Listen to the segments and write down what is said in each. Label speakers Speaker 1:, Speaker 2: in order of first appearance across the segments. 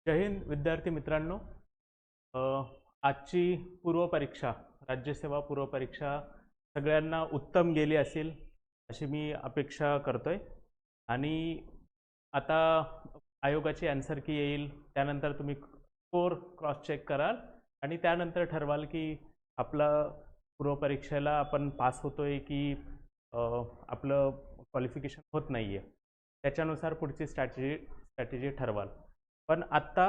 Speaker 1: जय हिंद विद्यार्थी मित्रांनो. अ, आजची पूर्वपरीक्षा राज्यसेवा पूर्वपरीक्षा सगळ्यांना उत्तम गेली असेल अशी मी अपेक्षा करतोय. आणि आता आयोगाची आन्सर की येईल, त्यानंतर तुम्ही स्कोर क्रॉस चेक कराल आणि त्यानंतर ठरवाल की आपला पूर्वपरीक्षेला आपण पास होतोय की आपलं क्वालिफिकेशन होत नाही आहे. त्याच्यानुसार पुढची स्ट्रॅटेजी ठरवाल. पण आत्ता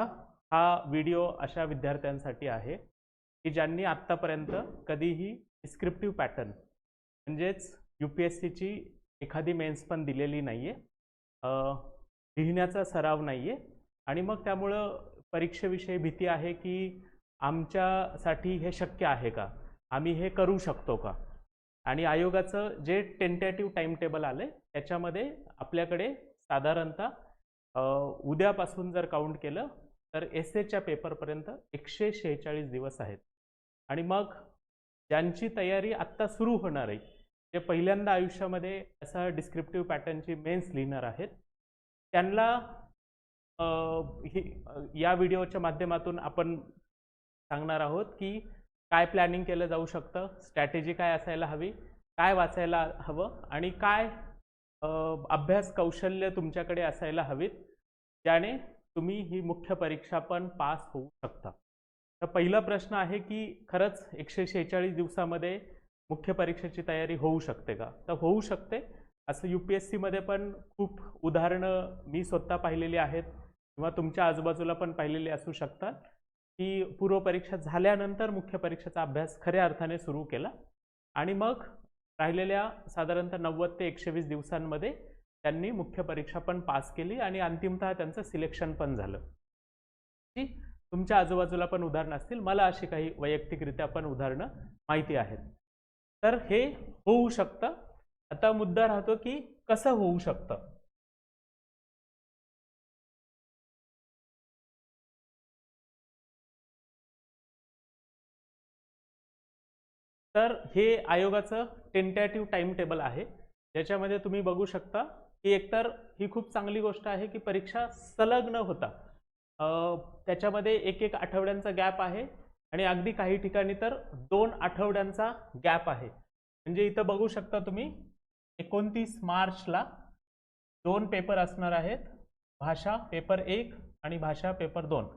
Speaker 1: हा व्हिडिओ अशा विद्यार्थ्यांसाठी आहे की ज्यांनी आत्तापर्यंत कधीही डिस्क्रिप्टिव्ह पॅटर्न म्हणजेच UPSCची एखादी मेन्स पण दिलेली नाही आहे, लिहिण्याचा सराव नाही आहे आणि मग त्यामुळं परीक्षेविषयी भीती आहे की आमच्यासाठी हे शक्य आहे का, आम्ही हे करू शकतो का. आणि आयोगाचं जे टेंटेटिव्ह टाइम टेबल आले त्याच्यामध्ये आपल्याकडे साधारणतः उद्यापासून जर काउंट केलं तर एसएच्या पेपरपर्यंत 146 दिवस आहेत. आणि मग ज्यांची तयारी आत्ता सुरू होणार आहे, जे पहिल्यांदा आयुष्यामध्ये असा डिस्क्रिप्टिव्ह पॅटर्नची मेन्स लिहिणार आहेत, त्यांना या व्हिडिओच्या माध्यमातून आपण सांगणार आहोत की काय प्लॅनिंग केलं जाऊ शकतं, स्ट्रॅटेजी काय असायला हवी, काय वाचायला हवं आणि काय अभ्यास कौशल्य तुमच्याकडे असायला हवीत ज्याने तुम्ही ही मुख्य परीक्षा पण पास होऊ शकता. तर पहिला प्रश्न आहे की खरंच 146 दिवसामध्ये मुख्य परीक्षेची तयारी होऊ शकते का. तर होऊ शकते. असं UPSC मध्ये पण खूप उदाहरणं मी स्वतः पाहिलेली आहेत किंवा तुमच्या आजूबाजूला पण पाहिलेली असू शकतात की पूर्वपरीक्षा झाल्यानंतर मुख्य परीक्षेचा अभ्यास खऱ्या अर्थाने सुरू केला आणि मग राहिलेल्या साधारणतः 90 ते 120 दिवसांमध्ये त्यांनी मुख्य परीक्षा पण पास केली आणि अंतिमतः त्यांचं सिलेक्शन पण झालं. तुमच्या आजूबाजूला पण उदाहरणं असतील, मला अशी काही वैयक्तिकरित्या पण उदाहरणं माहिती आहेत. तर हे होऊ शकतं. आता मुद्दा राहतो की कसं होऊ शकतं. तर हे आयोगाचं टेंटेटिव्ह टाइम टेबल आहे, ज्याच्यामध्ये तुम्ही बघू शकता की एकतर ही खूप चांगली गोष्ट आहे की परीक्षा सलग न होता त्याच्यामध्ये एक आठवड्यांचा गॅप आहे आणि अगदी काही ठिकाणी तर 2 आठवड्यांचा गॅप आहे. म्हणजे इथं बघू शकता तुम्ही 29 मार्चला 2 पेपर असणार आहेत, भाषा पेपर 1 आणि भाषा पेपर 2.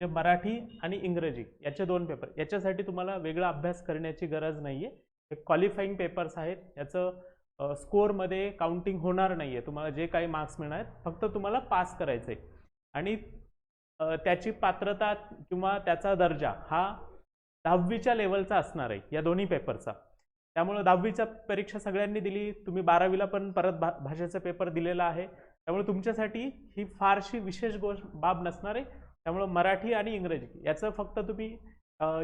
Speaker 1: जे मराठी आणि इंग्रजी याचे 2 पेपर. याच्यासाठी तुम्हाला वेगळा अभ्यास करण्याची गरज नाहीये. हे क्वालिफाईंग पेपर्स आहेत. याचं स्कोअरमध्ये काउंटिंग होणार नाहीये. तुम्हाला जे काही मार्क्स मिळणार आहेत फक्त तुम्हाला पास करायचे आणि त्याची पात्रता किंवा त्याचा दर्जा हा 10वीच्या लेवलचा असणार आहे या दोन्ही पेपरचा. त्यामुळे 10वीच्या परीक्षा सगळ्यांनी दिली, तुम्ही 12वीला पण परत भाषेचा पेपर दिलेला आहे, त्यामुळे तुमच्यासाठी ही फारशी विशेष बाब नसणार आहे. त्यामुळे मराठी आणि इंग्रजी याचं फक्त तुम्ही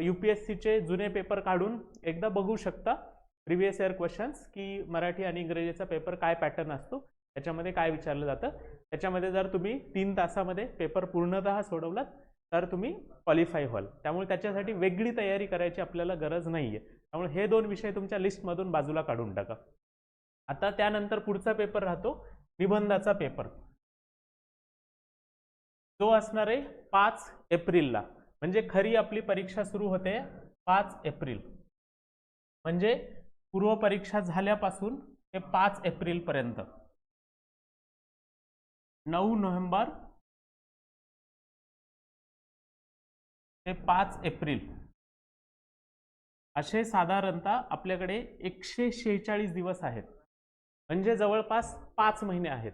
Speaker 1: UPSCचे जुने पेपर काढून एकदा बघू शकता, प्रिव्हियस इयर क्वेश्चन्स, की मराठी आणि इंग्रजीचा पेपर काय पॅटर्न असतो, त्याच्यामध्ये काय विचारलं जातं. त्याच्यामध्ये जर तुम्ही 3 तासामध्ये पेपर पूर्णतः सोडवलात तर तुम्ही क्वालिफाय व्हाल. त्यामुळे त्याच्यासाठी वेगळी तयारी करायची आपल्याला गरज नाहीये. त्यामुळे हे 2 विषय तुमच्या लिस्टमधून बाजूला काढून टाका. आता त्यानंतर पुढचा पेपर राहतो निबंधाचा पेपर, जो असणार आहे 5 एप्रिलला. म्हणजे खरी आपली परीक्षा सुरू होते 5 एप्रिल. म्हणजे पूर्वपरीक्षा झाल्यापासून ते 5 एप्रिल पर्यंत 9 नोव्हेंबर ते 5 एप्रिल असे साधारणतः आपल्याकडे 146 दिवस आहेत. म्हणजे जवळपास 5 महिने आहेत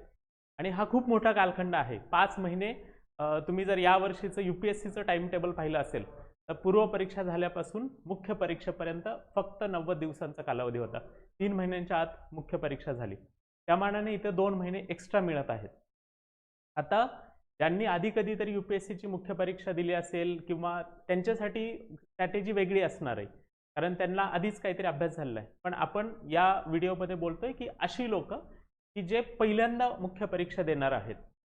Speaker 1: आणि हा खूप मोठा कालखंड आहे. 5 महिने. तुम्ही जर या वर्षीचं UPSCचं टाइम टेबल पाहिलं असेल तर पूर्वपरीक्षा झाल्यापासून मुख्य परीक्षेपर्यंत फक्त 90 दिवसांचा कालावधी होता. 3 महिन्यांच्या आत मुख्य परीक्षा झाली. त्या मानाने इथे 2 महिने एक्स्ट्रा मिळत आहेत. आता ज्यांनी आधी कधीतरी UPSCची मुख्य परीक्षा दिली असेल किंवा त्यांच्यासाठी स्ट्रॅटेजी वेगळी असणार आहे, कारण त्यांना आधीच काहीतरी अभ्यास झालेला आहे. पण आपण या व्हिडिओमध्ये बोलतोय की अशी लोक की जे पहिल्यांदा मुख्य परीक्षा देणार आहेत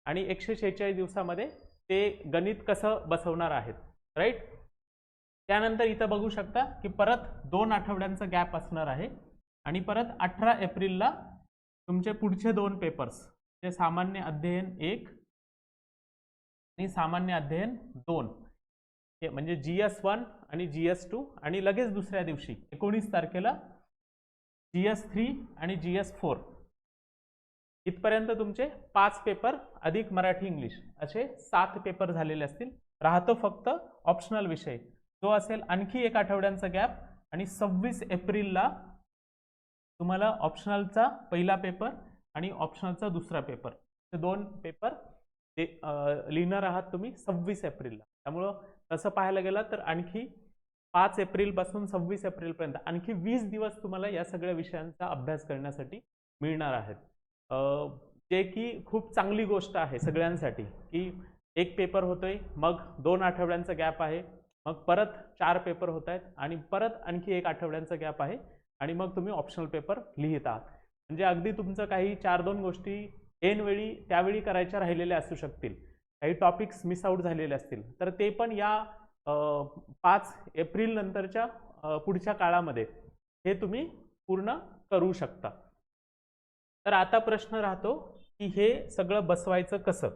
Speaker 1: आणि 146 दिवसामध्ये ते गणित कसं बसवणार आहेत, राईट. त्यानंतर इथं बघू शकता की परत 2 आठवड्यांचा गॅप असणार आहे आणि परत 18 एप्रिलला तुमचे पुढचे 2 पेपर्स, जे सामान्य अध्ययन 1 आणि सामान्य अध्ययन 2 हे म्हणजे GS1 आणि GS2 आणि लगेच दुसऱ्या दिवशी 19 तारखेला GS3 आणि GS4 इथपर्यंत तुमचे 5 पेपर अधिक मराठी इंग्लिश असे 7 पेपर झालेले असतील. राहतो फक्त ऑप्शनल विषय जो असेल आणखी 1 आठवड्यांचा गॅप आणि 26 एप्रिलला तुम्हाला ऑप्शनलचा पहिला पेपर आणि ऑप्शनलचा दुसरा पेपर हे 2 पेपर लिहिणार आहात तुम्ही 26 एप्रिलला. त्यामुळं तसं पाहायला गेलं तर आणखी 5 एप्रिल पासून 26 एप्रिलपर्यंत आणखी 20 दिवस तुम्हाला या सगळ्या विषयांचा अभ्यास करण्यासाठी मिळणार आहेत. जे की खूप चांगली गोष्ट आहे सगळ्यांसाठी की एक पेपर होतोय, मग 2 आठवड्यांचा गॅप आहे, मग परत 4 पेपर होत आहेत आणि परत आणखी 1 आठवड्यांचा गॅप आहे आणि मग तुम्ही ऑप्शनल पेपर लिहित आहात. म्हणजे अगदी तुमचं काही 4-2 गोष्टी ऐनवेळी त्यावेळी करायच्या राहिलेल्या असू शकतील, काही टॉपिक्स मिस आउट झालेले असतील, तर ते पण या 5 एप्रिल नंतरच्या पुढच्या काळामध्ये हे तुम्ही पूर्ण करू शकता. तर आता प्रश्न राहतो की हे सगळं बसवायचं कसं.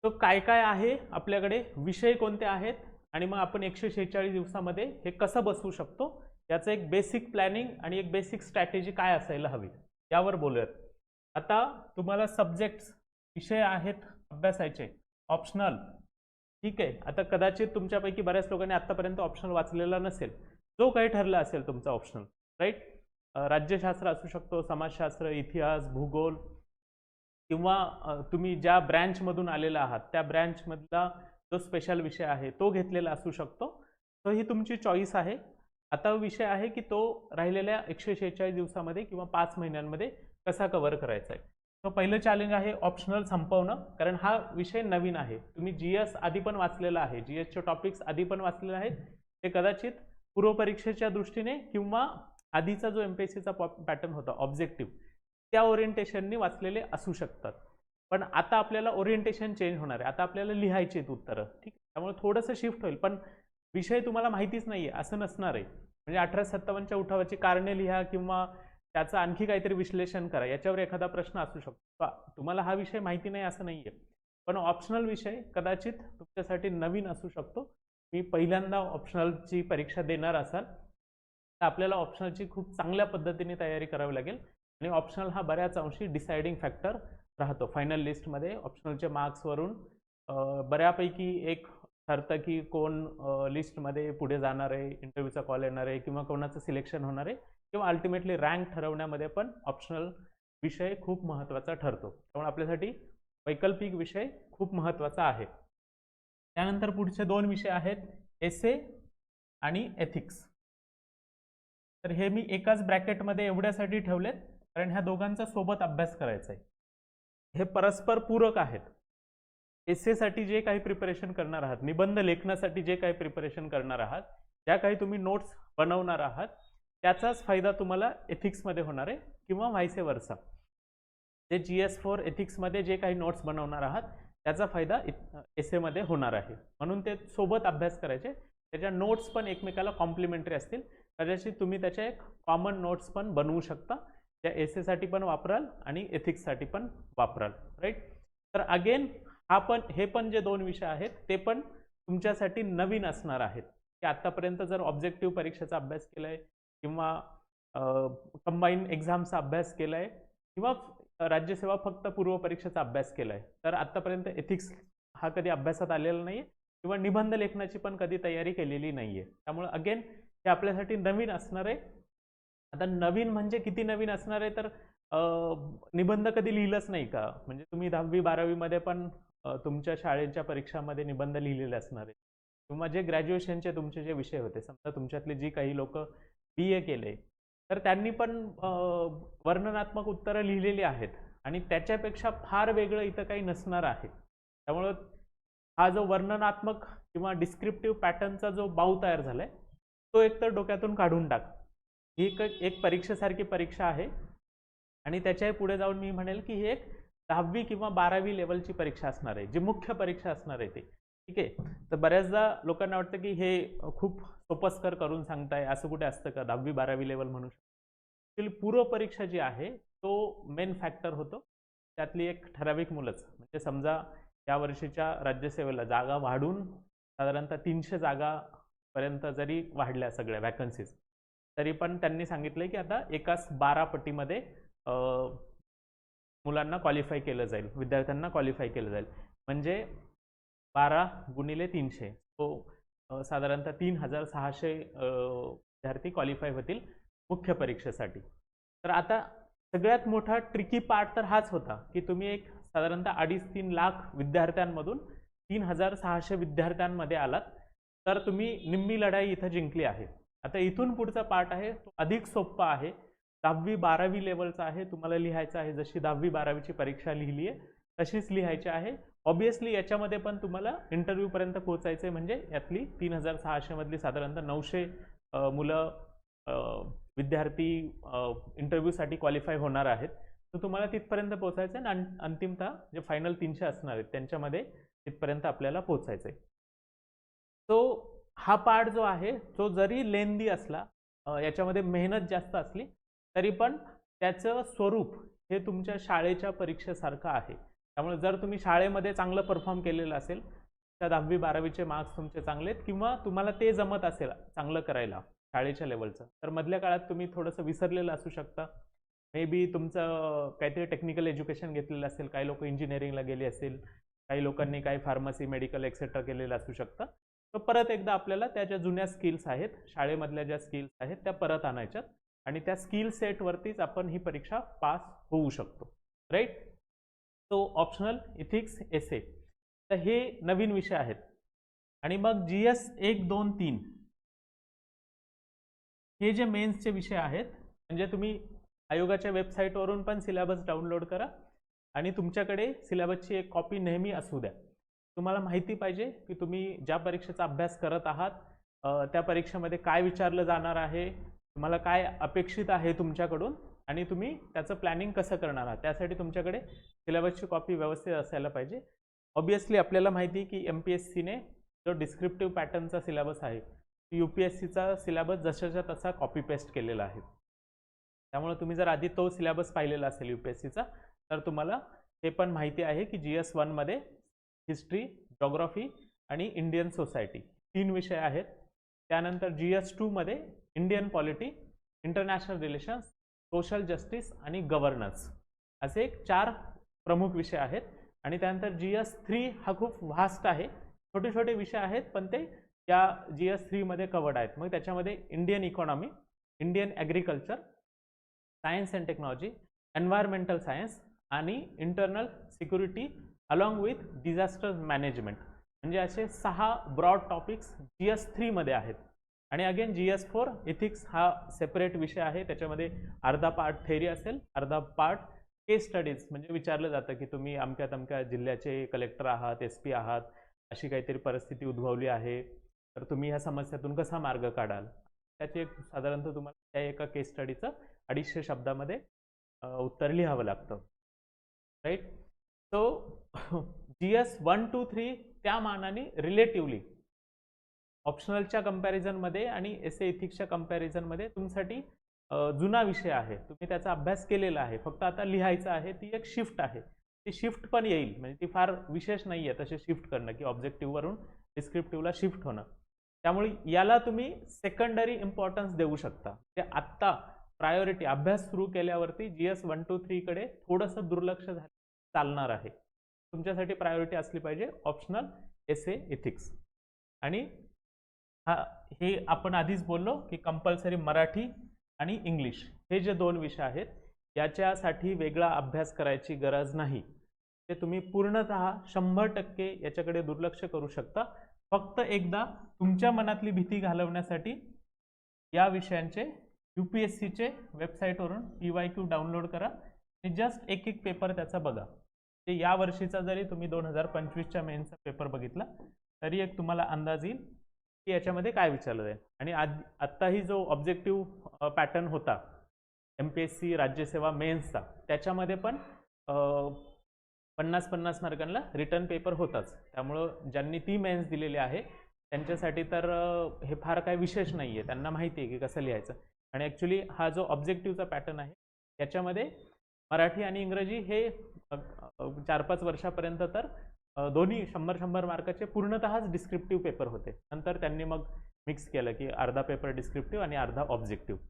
Speaker 1: तो काय काय आहे आपल्याकडे, विषय कोणते आहेत आणि मग आपण 146 दिवसामध्ये हे कसं बसवू शकतो याचं एक बेसिक प्लॅनिंग आणि एक बेसिक स्ट्रॅटेजी काय असायला हवी यावर बोलूयात. आता तुम्हाला सब्जेक्ट्स विषय आहेत अभ्यासायचे ऑप्शनल, ठीक आहे. आता कदाचित तुमच्यापैकी बऱ्याच लोकांनी आतापर्यंत ऑप्शनल वाचलेला नसेल, जो काही ठरला असेल तुमचा ऑप्शनल, राईट. राज्यशास्त्र असू शकतो, समाजशास्त्र, इतिहास, भूगोल किंवा तुम्ही ज्या ब्रँचमधून आलेला आहात त्या ब्रँचमधला जो स्पेशल विषय आहे तो घेतलेला असू शकतो. तो ही तुमची चॉईस आहे. आता विषय आहे की तो राहिलेल्या 146 दिवसामध्ये किंवा 5 महिन्यांमध्ये कसा कव्हर करायचा आहे. तो पहिलं चॅलेंज आहे ऑप्शनल संपवणं, कारण हा विषय नवीन आहे. तुम्ही GS आधी पण वाचलेला आहे, GSचे टॉपिक्स आधी पण वाचलेले आहेत. ते कदाचित पूर्वपरीक्षेच्या दृष्टीने किंवा आधीचा जो MPSCचा पॅटर्न होता ऑब्जेक्टिव्ह त्या ओरिएंटेशननी वाचलेले असू शकतात. पण आता आपल्याला ओरिएंटेशन चेंज होणार आहे. आता आपल्याला लिहायची आहेत उत्तरं, ठीक. त्यामुळे थोडंसं शिफ्ट होईल, पण विषय तुम्हाला माहितीच नाहीये असं नसणार आहे. म्हणजे 1857च्या उठावाची कारणे लिहा किंवा त्याचं आणखी काहीतरी विश्लेषण करा, याच्यावर एखादा प्रश्न असू शकतो. तुम्हाला हा विषय माहिती नाही असं नाहीये, पण ऑप्शनल विषय कदाचित तुमच्यासाठी नवीन असू शकतो. मी पहिल्यांदा ऑप्शनलची परीक्षा देणार असाल तर आपल्याला ऑप्शनलची खूप चांगल्या पद्धतीने तयारी करावी लागेल आणि ऑप्शनल हा बऱ्याच अंशी डिसाइडिंग फॅक्टर राहतो. फायनल लिस्टमध्ये ऑप्शनलच्या मार्क्सवरून बऱ्यापैकी एक ठरतं की कोण लिस्टमध्ये पुढे जाणार आहे, इंटरव्ह्यूचा कॉल येणार आहे किंवा कोणाचं सिलेक्शन होणार आहे किंवा अल्टिमेटली रँक ठरवण्यामध्ये पण ऑप्शनल विषय खूप महत्त्वाचा ठरतो. त्यामुळे आपल्यासाठी वैकल्पिक विषय खूप महत्त्वाचा आहे. त्यानंतर पुढचे 2 विषय आहेत एसे आणि एथिक्स. तर हे मी एकाच ब्रॅकेटमध्ये एवढ्यासाठी ठेवलेत कारण ह्या दोघांचा सोबत अभ्यास करायचा आहे. हे परस्पर पूरक आहेत. एसेसाठी जे काही प्रिपरेशन करणार आहात, निबंध लेखनासाठी जे काही प्रिपरेशन करणार आहात, ज्या काही तुम्ही नोट्स बनवणार आहात त्याचाच फायदा तुम्हाला एथिक्समध्ये होणार आहे किंवा व्हायसे वर्सा. जे GS4 एथिक्समध्ये जे काही नोट्स बनवणार आहात त्याचा फायदा एसेमध्ये होणार आहे. म्हणून ते सोबत अभ्यास करायचे. त्याच्या नोट्स पण एकमेकाला कॉम्प्लिमेंटरी असतील. कदाचित तुम्ही त्याच्या एक कॉमन नोट्स पण बनवू शकता, त्या एसेसाठी पण वापराल आणि एथिक्ससाठी पण वापराल, राईट. तर अगेन हे पण जे 2 विषय आहेत ते पण तुमच्यासाठी नवीन असणार आहेत की आतापर्यंत जर ऑब्जेक्टिव्ह परीक्षेचा अभ्यास केलाय किंवा कंबाईन एक्झामचा अभ्यास केलाय किंवा राज्यसेवा फक्त पूर्व परीक्षेचा अभ्यास केलाय, तर आतापर्यंत एथिक्स हा कधी अभ्यासात आलेला नाहीये किंवा निबंध लेखनाची पण कधी तयारी केलेली नाहीये. त्यामुळे अगेन हे आपल्यासाठी नवीन असणार आहे. आता नवीन म्हणजे किती नवीन असणार आहे, तर निबंध कधी लिहिलंच नाही का? म्हणजे तुम्ही 10वी-12वी मध्ये पण तुमच्या शाळेच्या परीक्षामध्ये निबंध लिहिलेले असणार आहे किंवा जे ग्रॅज्युएशनचे तुमचे जे विषय होते, समजा तुमच्यातले जी काही लोक BA केले तर त्यांनी पण वर्णनात्मक उत्तरं लिहिलेली आहेत आणि त्याच्यापेक्षा फार वेगळं इथं काही नसणार आहे. त्यामुळं हा जो वर्णनात्मक किंवा डिस्क्रिप्टिव्ह पॅटर्नचा जो बाऊ तयार झालाय तो एकतर डोक्यातून काढून टाक. ही एक परीक्षेसारखी परीक्षा आहे आणि त्याच्या पुढे जाऊन मी म्हणेल की ही एक 10वी किंवा 12वी लेवलची परीक्षा असणार आहे, जी मुख्य परीक्षा असणार आहे ती, ठीक आहे. तर बऱ्याचदा लोकांना वाटतं की हे खूप सोपस्कर करून सांगताय, असं कुठे असतं का 10वी-12वी लेवल म्हणू शकतो. पूर्व परीक्षा जी आहे तो मेन फॅक्टर होतो. त्यातली एक ठराविक मुलंच, म्हणजे समजा या वर्षीच्या राज्यसेवेला जागा वाढून साधारणतः 300 जागापर्यंत जरी वाढल्या सगळ्या वॅकन्सीज, तरी पण त्यांनी सांगितलं की आता एकाच 12 पटीमध्ये मुलांना क्वालिफाय केलं जाईल, विद्यार्थ्यांना क्वालिफाय केलं जाईल. म्हणजे 12 गुणिले 300 तो साधारणतः 3600 विद्यार्थी क्वालिफाय होतील मुख्य परीक्षेसाठी. तर आता सगळ्यात मोठा ट्रिकी पार्ट तर हाच होता की तुम्ही एक साधारणतः 2.5-3 लाख विद्यार्थ्यांमधून 3600 विद्यार्थ्यांमध्ये आलात, तर तुम्ही निम्मी लढाई इथं जिंकली आहे. आता इथून पुढचा पार्ट आहे तो अधिक सोपा आहे. 10वी-12वी लेवलचा आहे. तुम्हाला लिहायचं आहे जशी 10वी-12वीची परीक्षा लिहिली आहे तशीच लिहायची आहे. ऑब्विसली याच्यामध्ये पण तुम्हाला इंटरव्ह्यू पर्यंत पोहोचायचे, म्हणजे यातली 3600 मधली साधारणतः 900 मुलं विद्यार्थी इंटरव्ह्यूसाठी क्वालिफाय होणार आहेत. तर तुम्हाला तिथपर्यंत पोहोचायचं आहे आणि अंतिमतः जे फायनल 300 असणार आहेत त्यांच्यामध्ये तिथपर्यंत आपल्याला पोहोचायचं आहे. सो हा पार्ट जो आहे तो जरी लेंदी असला, याच्यामध्ये मेहनत जास्त असली, तरी पण त्याचं स्वरूप हे तुमच्या शाळेच्या परीक्षेसारखं आहे. त्यामुळे जर तुम्ही शाळेमध्ये चांगलं परफॉर्म केलेलं असेल, त्या 10वी-12वीचे मार्क्स तुमचे चांगले आहेत किंवा तुम्हाला ते जमत असेल चांगलं करायला शाळेच्या लेवलचं, तर मधल्या काळात तुम्ही थोडंसं विसरलेलं असू शकता. मे बी तुमचं काहीतरी टेक्निकल एज्युकेशन घेतलेलं असेल, काही लोक इंजिनिअरिंगला गेले असेल, काही लोकांनी काही फार्मसी, मेडिकल एक्सेट्रा केलेलं असू शकतं. तर परत एकदा आपल्याला त्या ज्या जुन्या स्किल्स आहेत, शाळेमधल्या ज्या स्किल्स आहेत त्या परत आणायच्यात आणि त्या स्किल सेटवरतीच आपण ही परीक्षा पास होऊ शकतो. राईट. तो ऑप्शनल, इथिक्स, एसे, तर हे नवीन विषय आहेत. आणि मग GS 1, 2, 3 हे जे मेन्सचे विषय आहेत, म्हणजे तुम्ही आयोगाच्या वेबसाईटवरून पण सिलेबस डाउनलोड करा आणि तुमच्याकडे सिलेबसची एक कॉपी नेहमी असू द्या. तुम्हाला माहिती पाहिजे की तुम्ही ज्या परीक्षेचा अभ्यास करत आहात त्या परीक्षेमध्ये काय विचारलं जाणार आहे, तुम्हाला काय अपेक्षित आहे तुमच्याकडून आणि तुम्ही त्याचं प्लॅनिंग कसं करणार आहात, त्यासाठी तुमच्याकडे सिलेबसची कॉपी व्यवस्थित असायला पाहिजे. ऑब्वियसली आपल्याला माहिती आहे की MPSCने जो डिस्क्रिप्टिव्ह पॅटर्नचा सिलेबस आहे, UPSCचा सिलेबस जशाच्या तसा कॉपी पेस्ट केलेला आहे. त्यामुळे तुम्ही जर आधी तो सिलेबस पाहिलेला असेल UPSCचा, तर तुम्हाला हे पण माहिती आहे की GS 1 मध्ये हिस्ट्री, जॉग्राफी आणि इंडियन सोसायटी 3 विषय आहेत. त्यानंतर GS 2 मध्ये Indian polity, international relations, social justice आणि गव्हर्नन्स असे 4 प्रमुख विषय आहेत. आणि त्यानंतर GS 3 हा खूप व्हास्ट आहे, छोटे छोटे विषय आहेत पण ते या GS 3 मध्ये कव्हर्ड आहेत. मग त्याच्यामध्ये Indian economy, Indian agriculture, science and technology, environmental science आणि internal security along with disaster management, म्हणजे असे 6 ब्रॉड टॉपिक्स GS 3 मध्ये आहेत. आणि अगेन GS 4 इथिक्स हा सेपरेट विषय आहे. त्याच्यामध्ये अर्धा पार्ट थेअरी असेल, अर्धा पार्ट केस स्टडीज, म्हणजे विचारलं जातं की तुम्ही अमक्या तमक्या जिल्ह्याचे कलेक्टर आहात, SP आहात, अशी काहीतरी परिस्थिती उद्भवली आहे, तर तुम्ही ह्या समस्यातून कसा मार्ग काढाल, त्याचे एक साधारणतः तुम्हाला त्या एका केस स्टडीचं 250 शब्दामध्ये उत्तर लिहावं लागतं. राईट. सो GS 1, 2, 3 त्या मानाने रिलेटिवली ऑप्शनलच्या कंपॅरिझनमध्ये आणि एसे इथिक्सच्या कंपॅरिझनमध्ये तुमच्यासाठी जुना विषय आहे, तुम्ही त्याचा अभ्यास केलेला आहे, फक्त आता लिहायचं आहे. ती एक शिफ्ट आहे, ती शिफ्ट पण येईल, म्हणजे ती फार विशेष नाही आहे तसे शिफ्ट करणं की ऑब्जेक्टिव्हवरून डिस्क्रिप्टिव्हला शिफ्ट होणं. त्यामुळे याला तुम्ही सेकंडरी इम्पॉर्टन्स देऊ शकता. ते आत्ता प्रायोरिटी अभ्यास सुरू केल्यावरती GS 1, 2, 3 कडे थोडंसं दुर्लक्ष झालं चालणार आहे. तुमच्यासाठी प्रायोरिटी असली पाहिजे ऑप्शनल, एसे, इथिक्स. आणि हे आपण आधीच बोललो की कंपल्सरी मराठी आणि इंग्लिश हे जे 2 विषय आहेत, याच्यासाठी वेगळा अभ्यास करायची गरज नाही. ते तुम्ही पूर्णतः 100% याच्याकडे दुर्लक्ष करू शकता. फक्त एकदा तुमच्या मनातली भीती घालवण्यासाठी या विषयांचे UPSCचे वेबसाईटवरून PYQ डाउनलोड करा आणि जस्ट एक पेपर त्याचा बघा. ते या वर्षीचा जरी तुम्ही 2025च्या मेन्सचा पेपर बघितला तरी एक तुम्हाला अंदाज येईल की याच्यामध्ये काय विचारलं जाईल. आणि आत्ताही जो ऑब्जेक्टिव्ह पॅटर्न होता MPSC राज्यसेवा मेन्सचा, त्याच्यामध्ये पण 50-50 मार्कांना रिटर्न पेपर होताच. त्यामुळं ज्यांनी ती मेन्स दिलेली आहे त्यांच्यासाठी तर हे फार काय विशेष नाही आहे, त्यांना माहिती आहे की कसं लिहायचं. आणि ॲक्च्युली हा जो ऑब्जेक्टिव्हचा पॅटर्न आहे याच्यामध्ये मराठी आणि इंग्रजी हे 4-5 वर्षापर्यंत तर दोन्ही 100-100 मार्काचे पूर्णतःच डिस्क्रिप्टिव्ह पेपर होते. नंतर त्यांनी मग मिक्स केलं की अर्धा पेपर डिस्क्रिप्टिव्ह आणि अर्धा ऑब्जेक्टिव्ह.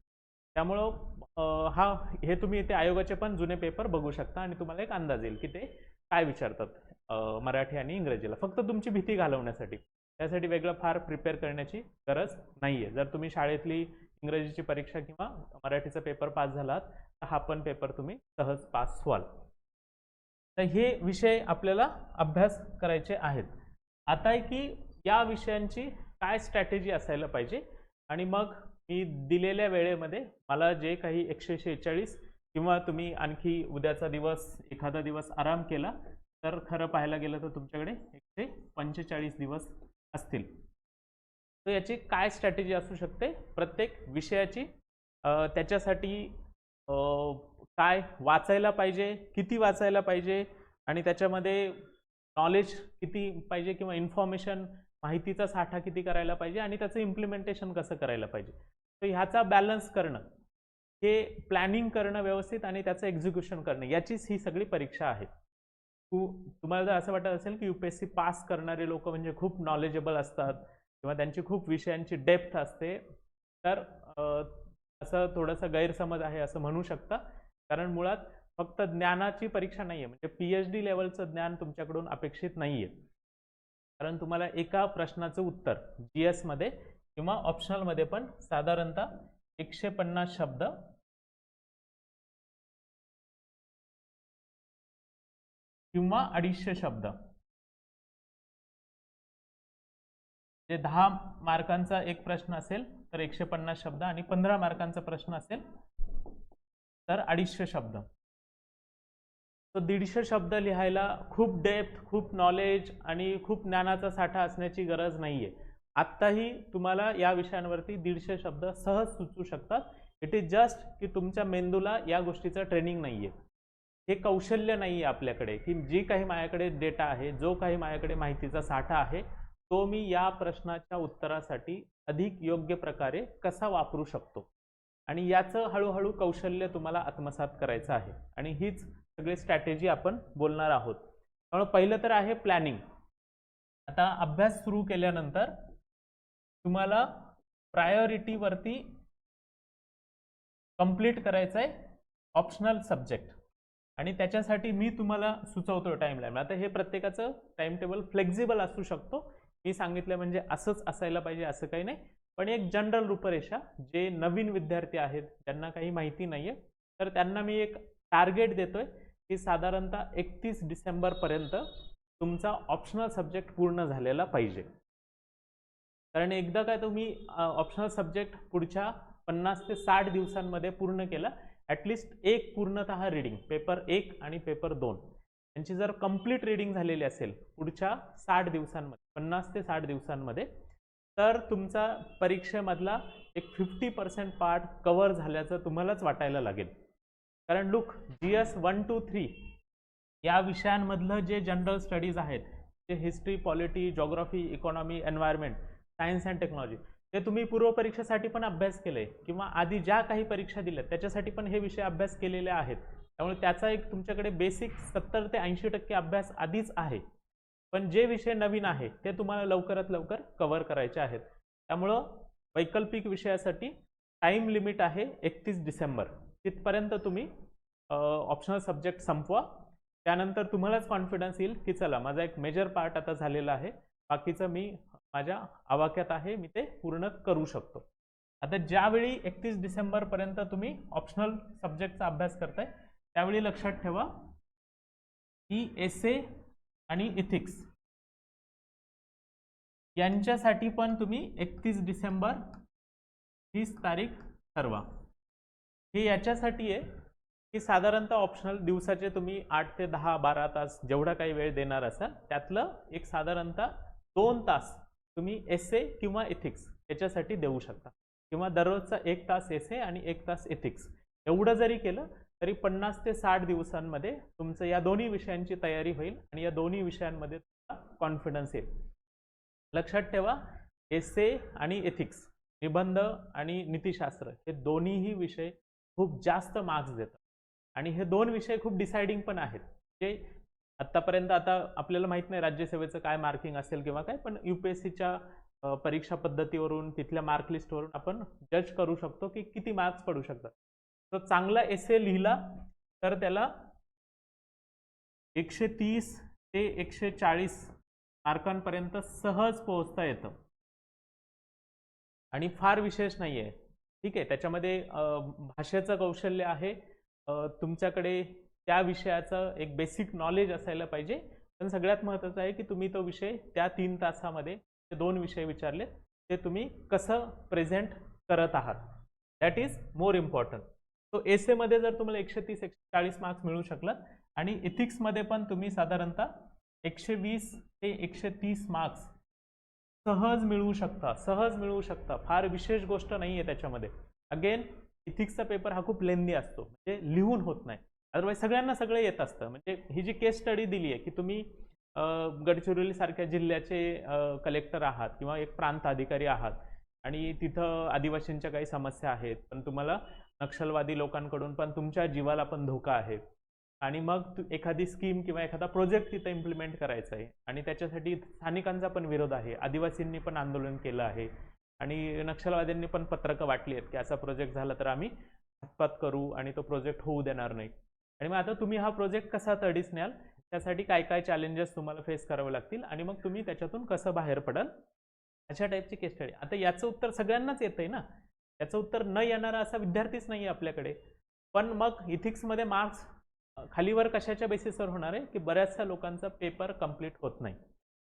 Speaker 1: त्यामुळं हे तुम्ही इथे आयोगाचे पण जुने पेपर बघू शकता आणि तुम्हाला एक अंदाज येईल की ते काय विचारतात मराठी आणि इंग्रजीला, फक्त तुमची भीती घालवण्यासाठी. त्यासाठी वेगळं फार प्रिपेअर करण्याची गरज नाहीये. जर तुम्ही शाळेतली इंग्रजीची परीक्षा किंवा मराठीचा पेपर पास झालात तर हा पण पेपर तुम्ही सहज पास व्हाल. तर हे विषय आपल्याला अभ्यास करायचे आहेत. आता आहे की या विषयांची काय स्ट्रॅटेजी असायला पाहिजे आणि मग मी दिलेल्या वेळेमध्ये मला जे काही 146 किंवा तुम्ही आणखी उद्याचा दिवस एखादा दिवस आराम केला तर खरं पाहायला गेलं तर तुमच्याकडे 145 दिवस असतील. तर याची काय स्ट्रॅटेजी असू शकते प्रत्येक विषयाची, त्याच्यासाठी काय वाचायला पाहिजे, किती वाचायला पाहिजे आणि त्याच्यामध्ये नॉलेज किती पाहिजे किंवा इन्फॉर्मेशन माहितीचा साठा किती करायला पाहिजे आणि त्याचं इम्प्लिमेंटेशन कसं करायला पाहिजे. तर ह्याचा बॅलन्स करणं, हे प्लॅनिंग करणं व्यवस्थित आणि त्याचं एक्झिक्युशन करणं, याचीच ही सगळी परीक्षा आहे. तुम्हाला जर असं वाटत असेल की UPSC पास करणारे लोक म्हणजे खूप नॉलेजेबल असतात किंवा त्यांची खूप विषयांची डेप्थ असते, तर असं थोडंसं गैरसमज आहे असं म्हणू शकता. कारण मुळात फक्त ज्ञानाची परीक्षा नाहीये, म्हणजे PhD लेवलचं ज्ञान तुमच्याकडून अपेक्षित नाहीये. कारण तुम्हाला एका प्रश्नाचं उत्तर GS मध्ये किंवा ऑप्शनल मध्ये पण साधारणतः 150 शब्द किंवा 250 शब्द, जे 10 मार्कांचा एक प्रश्न असेल तर 150 शब्द आणि 15 मार्कांचा प्रश्न असेल तर 250 शब्द. तो 150 शब्द लिहायला खूप डेप्थ, खूप नॉलेज आणि खूप ज्ञानाचा साठा असण्याची गरज नाहीये. आत्ताही तुम्हाला या विषयांवरती 150 शब्द सहज सुचू शकतात. इट इज जस्ट की तुमच्या मेंदूला या गोष्टीचं ट्रेनिंग नाहीये, हे कौशल्य नाहीये आपल्याकडे की जी काही माझ्याकडे डेटा आहे, जो काही माझ्याकडे माहितीचा साठा आहे, तो मी या प्रश्नाच्या उत्तरासाठी अधिक योग्य प्रकारे कसा वापरू शकतो आणि याचं हळूहळू कौशल्य तुम्हाला आत्मसात करायचं आहे आणि हीच सगळी स्ट्रॅटेजी आपण बोलणार आहोत. त्यामुळे पहिलं तर आहे प्लॅनिंग. आता अभ्यास सुरू केल्यानंतर तुम्हाला प्रायोरिटीवरती कंप्लीट करायचं आहे ऑप्शनल सब्जेक्ट आणि त्याच्यासाठी मी तुम्हाला सुचवतो टाइमलाईन. आता हे प्रत्येकाचं टाइम टेबल फ्लेक्झिबल असू शकतो. मी सांगितलं म्हणजे असंच असायला पाहिजे असं काही नाही, पण एक जनरल रूपरेषा, जे नवीन विद्यार्थी आहेत ज्यांना काही माहिती नाहीये तर त्यांना मी एक टार्गेट देतोय की साधारणतः 31 डिसेंबर पर्यंत तुमचा ऑप्शनल सब्जेक्ट पूर्ण झालेला पाहिजे. कारण एकदा काय तुम्ही ऑप्शनल सब्जेक्ट पुढच्या 50 ते 60 दिवसांमध्ये पूर्ण केला, ॲटलिस्ट एक पूर्णतः रीडिंग पेपर 1 आणि पेपर 2 यांची जर कंप्लीट रीडिंग झालेली असेल पुढच्या 60 दिवसांमध्ये, 50 ते 60 दिवसांमध्ये, तर तुमचा परीक्षेमधला एक 50% पार्ट कव्हर झाल्याचं तुम्हालाच वाटायला लागेल. कारण लुक, GS 1 to 3 या विषयांमधलं जे जनरल स्टडीज आहेत, ते history, polity, geography, economy, environment, science and technology, ते तुम्ही पूर्वपरीक्षेसाठी पण अभ्यास केले किंवा आधी ज्या काही परीक्षा दिल्यात त्याच्यासाठी पण हे विषय अभ्यास केलेले आहेत. त्यामुळे त्याचा एक तुमच्याकडे बेसिक 70 ते 80% अभ्यास आधीच आहे. पण जे विषय नवीन आहे ते तुम्हाला लवकरात लवकर कव्हर करायचे आहेत. त्यामुळं वैकल्पिक विषयासाठी टाइम लिमिट आहे 31 डिसेंबर. तिथपर्यंत तुम्ही ऑप्शनल सब्जेक्ट संपवा. त्यानंतर तुम्हालाच कॉन्फिडन्स येईल की चला, माझा एक मेजर पार्ट आता झालेला आहे, बाकीचं मी माझ्या आवाक्यात आहे, मी ते पूर्ण करू शकतो. आता ज्यावेळी 31 डिसेंबर पर्यंत तुम्ही ऑप्शनल सब्जेक्टचा अभ्यास करताय त्यावेळी लक्षात ठेवा की एसे आणि इथिक्स यांच्यासाठी पण तुम्ही 31 डिसेंबर 30 तारीख ठरवा. हे याच्यासाठी आहे की साधारणतः ऑप्शनल दिवसाचे तुम्ही 8 ते 10, 12 तास जेवढा काही वेळ देणार असाल त्यातलं एक साधारणतः 2 तास तुम्ही एसे किंवा इथिक्स याच्यासाठी देऊ शकता, किंवा दररोजचा 1 तास एसे आणि 1 तास इथिक्स. एवढं जरी केलं तरी 50 ते 60 दिवसांमध्ये तुमचं या दोन्ही विषयांची तयारी होईल आणि या दोन्ही विषयांमध्ये तुम्हाला कॉन्फिडन्स येईल. लक्षात ठेवा, एसे आणि एथिक्स, निबंध आणि नीतिशास्त्र, हे दोन्हीही विषय खूप जास्त मार्क्स देतात. आणि हे 2 विषय खूप डिसाइडिंग पण आहेत. जे आतापर्यंत आता आपल्याला माहित नाही राज्यसेवेचं काय मार्किंग असेल किंवा काय, पण UPSCच्या परीक्षा पद्धतीवरून तिथल्या मार्क लिस्टवरून आपण जज करू शकतो की किती मार्क्स पडू शकतात. तर चांगला एसे लिहिला तर त्याला 130 ते 140 मार्कांपर्यंत सहज पोहोचता येतं आणि फार विशेष नाही आहे. ठीक आहे, त्याच्यामध्ये भाषेचं कौशल्य आहे, तुमच्याकडे त्या विषयाचं एक बेसिक नॉलेज असायला पाहिजे, पण सगळ्यात महत्त्वाचं आहे की तुम्ही तो विषय त्या 3 तासामध्ये ते 2 विषय विचारलेत ते तुम्ही कसं प्रेझेंट करत आहात, that is more important. So एसेमध्ये जर तुम्हाला 130-140 मार्क्स मिळू शकलात आणि इथिक्समध्ये पण तुम्ही साधारणतः 120 ते 130 मार्क्स सहज मिळवू शकता. फार विशेष गोष्ट नाही आहे त्याच्यामध्ये. अगेन इथिक्सचा पेपर हा खूप लेंदी असतो, म्हणजे लिहून होत नाही. अदरवाईज सगळ्यांना सगळं येत असतं. म्हणजे ही जी केस स्टडी दिली आहे की तुम्ही गडचिरोली सारख्या जिल्ह्याचे कलेक्टर आहात किंवा एक प्रांत अधिकारी आहात आणि तिथं आदिवासींच्या काही समस्या आहेत, पण तुम्हाला नक्षलवादी लोकांकडून पण तुमच्या जीवाला पण धोका आहे आणि मग एखादी स्कीम किंवा एखादा प्रोजेक्ट तिथं इम्प्लिमेंट करायचा आहे आणि त्याच्यासाठी स्थानिकांचा पण विरोध आहे, आदिवासींनी पण आंदोलन केलं आहे आणि नक्षलवाद्यांनी पण पत्रकं वाटली आहेत की असा प्रोजेक्ट झाला तर आम्ही हातपात करू आणि तो प्रोजेक्ट होऊ देणार नाही. आणि मग आता तुम्ही हा प्रोजेक्ट कसा तडीस न्याल, त्यासाठी काय काय चॅलेंजेस तुम्हाला फेस करावे लागतील आणि मग तुम्ही त्याच्यातून कसं बाहेर पडाल, अशा टाईपची केस स्टडी. आता याचं उत्तर सगळ्यांनाच येतंय ना, याचं उत्तर न येणारा असा विद्यार्थीच नाही आहे आपल्याकडे. पण मग इथिक्समध्ये मार्क्स खालीवर कशाच्या बेसिसवर होणार आहे की बऱ्याचशा लोकांचा पेपर कंप्लीट होत नाही,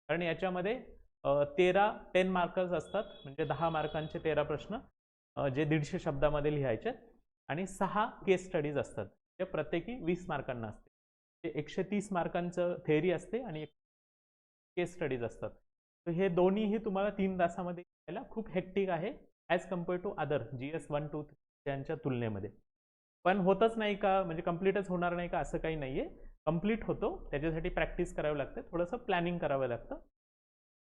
Speaker 1: कारण याच्यामध्ये 10 मार्कर्स असतात, म्हणजे 10 मार्कांचे 13 प्रश्न जे 150 शब्दामध्ये लिहायचे आणि 6 केस स्टडीज असतात, जे प्रत्येकी 20 मार्कांना असते. ते 130 मार्कांचं थेअरी असते आणि केस स्टडीज असतात. तर हे दोन्हीही तुम्हाला 3 तासामध्ये यायला खूप हेक्टिक आहे as compare to other GS 1, 2, 3 यांच्या तुलनेमध्ये. पण होतच नाही का, म्हणजे कंप्लीटच होणार नाही का, असं काही नाही आहे. कंप्लीट होतो, त्याच्यासाठी प्रॅक्टिस करावी लागते, थोडंसं प्लॅनिंग करावं लागतं.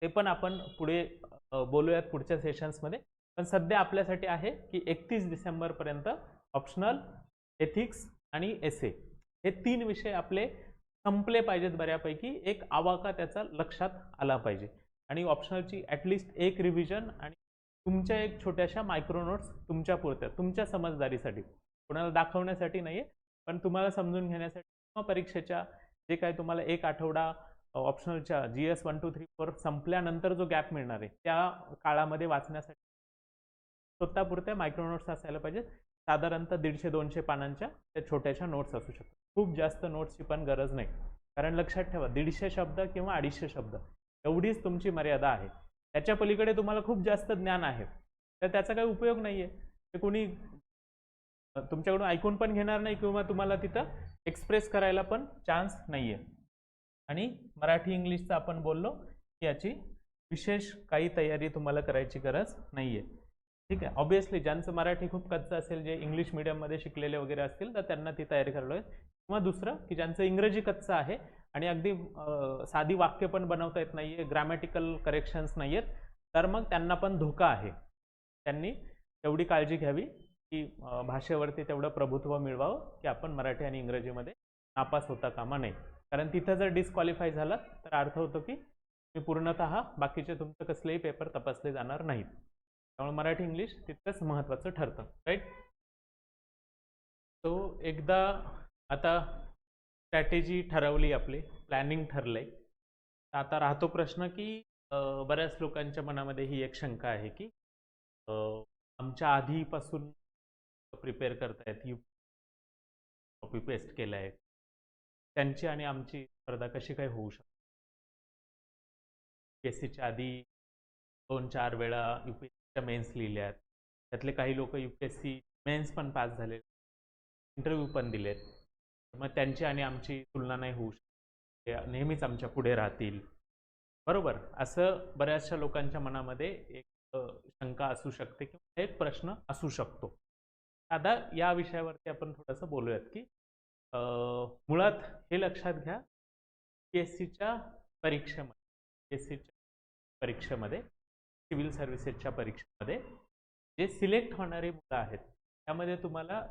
Speaker 1: ते पण आपण पुढे बोलूयात पुढच्या सेशन्समध्ये. पण सध्या आपल्यासाठी आहे की 31 डिसेंबरपर्यंत ऑप्शनल, एथिक्स आणि एसे हे 3 विषय आपले संपले पाहिजेत बऱ्यापैकी. एक आवाका त्याचा लक्षात आला पाहिजे आणि ऑप्शनलची ॲटलिस्ट एक रिव्हिजन आणि तुमच्या एक छोट्याशा मायक्रो नोट्स तुमच्या पुरत्या, तुमच्या समजदारीसाठी, कोणाला दाखवण्यासाठी नाही आहे, पण तुम्हाला समजून घेण्यासाठी किंवा परीक्षेच्या जे काय तुम्हाला एक आठवडा ऑप्शनलच्या GS 1, 2, 3, 4 संपल्यानंतर जो गॅप मिळणार आहे त्या काळामध्ये वाचण्यासाठी स्वतःपुरत्या मायक्रो नोट्स असायला पाहिजेत. साधारणतः 150-200 पानांच्या त्या छोट्याशा नोट्स असू शकतात. खूप जास्त नोट्सची पण गरज नाही, कारण लक्षात ठेवा 150 शब्द किंवा 250 शब्द एवढीच तुमची मर्यादा आहे. त्याच्या पलीकडे तुम्हाला खूप जास्त ज्ञान आहे तर त्याचा काही उपयोग नाही आहे. ते कोणी तुमच्याकडून ऐकून पण घेणार नाही किंवा तुम्हाला तिथं एक्सप्रेस करायला पण चान्स नाही आहे. आणि मराठी इंग्लिशचं आपण बोललो की याची विशेष काही तयारी तुम्हाला करायची गरज नाही आहे. ठीक आहे, ऑब्वियसली ज्यांचं मराठी खूप कच्चं असेल, जे इंग्लिश मीडियममध्ये शिकलेले वगैरे असतील, तर त्यांना ती तयारी करावी लागेल. किंवा दुसरं की ज्यांचं इंग्रजी कच्चं आहे आणि अगदी साधी वाक्य पण बनवता येत नाही आहे, ग्रॅमॅटिकल करेक्शन्स नाही आहेत, तर मग त्यांना पण धोका आहे. त्यांनी तेवढी काळजी घ्यावी की भाषेवरती तेवढं प्रभुत्व मिळवावं की आपण मराठी आणि इंग्रजीमध्ये नापास होता कामा नये. कारण तिथं जर डिस्क्वालिफाय झाला तर अर्थ होतो की मी पूर्णतः बाकीचे तुमचं कसलेही पेपर तपासले जाणार नाहीत. त्यामुळे मराठी इंग्लिश तितकंच महत्त्वाचं ठरतं, राईट. तो एकदा आता स्ट्रॅटेजी ठरवली, आपली प्लॅनिंग ठरलंय, तर आता राहतो प्रश्न की बऱ्याच लोकांच्या मनामध्ये ही एक शंका आहे की आमच्या आधीपासून प्रिपेअर करतायत, कॉपी पेस्ट केलं आहे, त्यांची आणि आमची स्पर्धा कशी काय होऊ शकते. UPSCच्या आधी 2-4 वेळा UPSCच्या मेन्स लिहिल्यात, त्यातले काही लोक UPSC मेन्स पण पास झाले, इंटरव्ह्यू पण दिलेत, मग त्यांची आणि आमची तुलना नाही होऊ शकते, ते नेहमीच आमच्या पुढे राहतील, बरोबर, असं बऱ्याचशा लोकांच्या मनामध्ये एक शंका असू शकते किंवा एक प्रश्न असू शकतो. आता या विषयावरती आपण थोडंसं बोलूयात की मुळात हे लक्षात घ्या, UPSCच्या परीक्षेमध्ये सिव्हिल सर्व्हिसेसच्या परीक्षेमध्ये जे सिलेक्ट होणारी मुलं आहेत त्यामध्ये तुम्हाला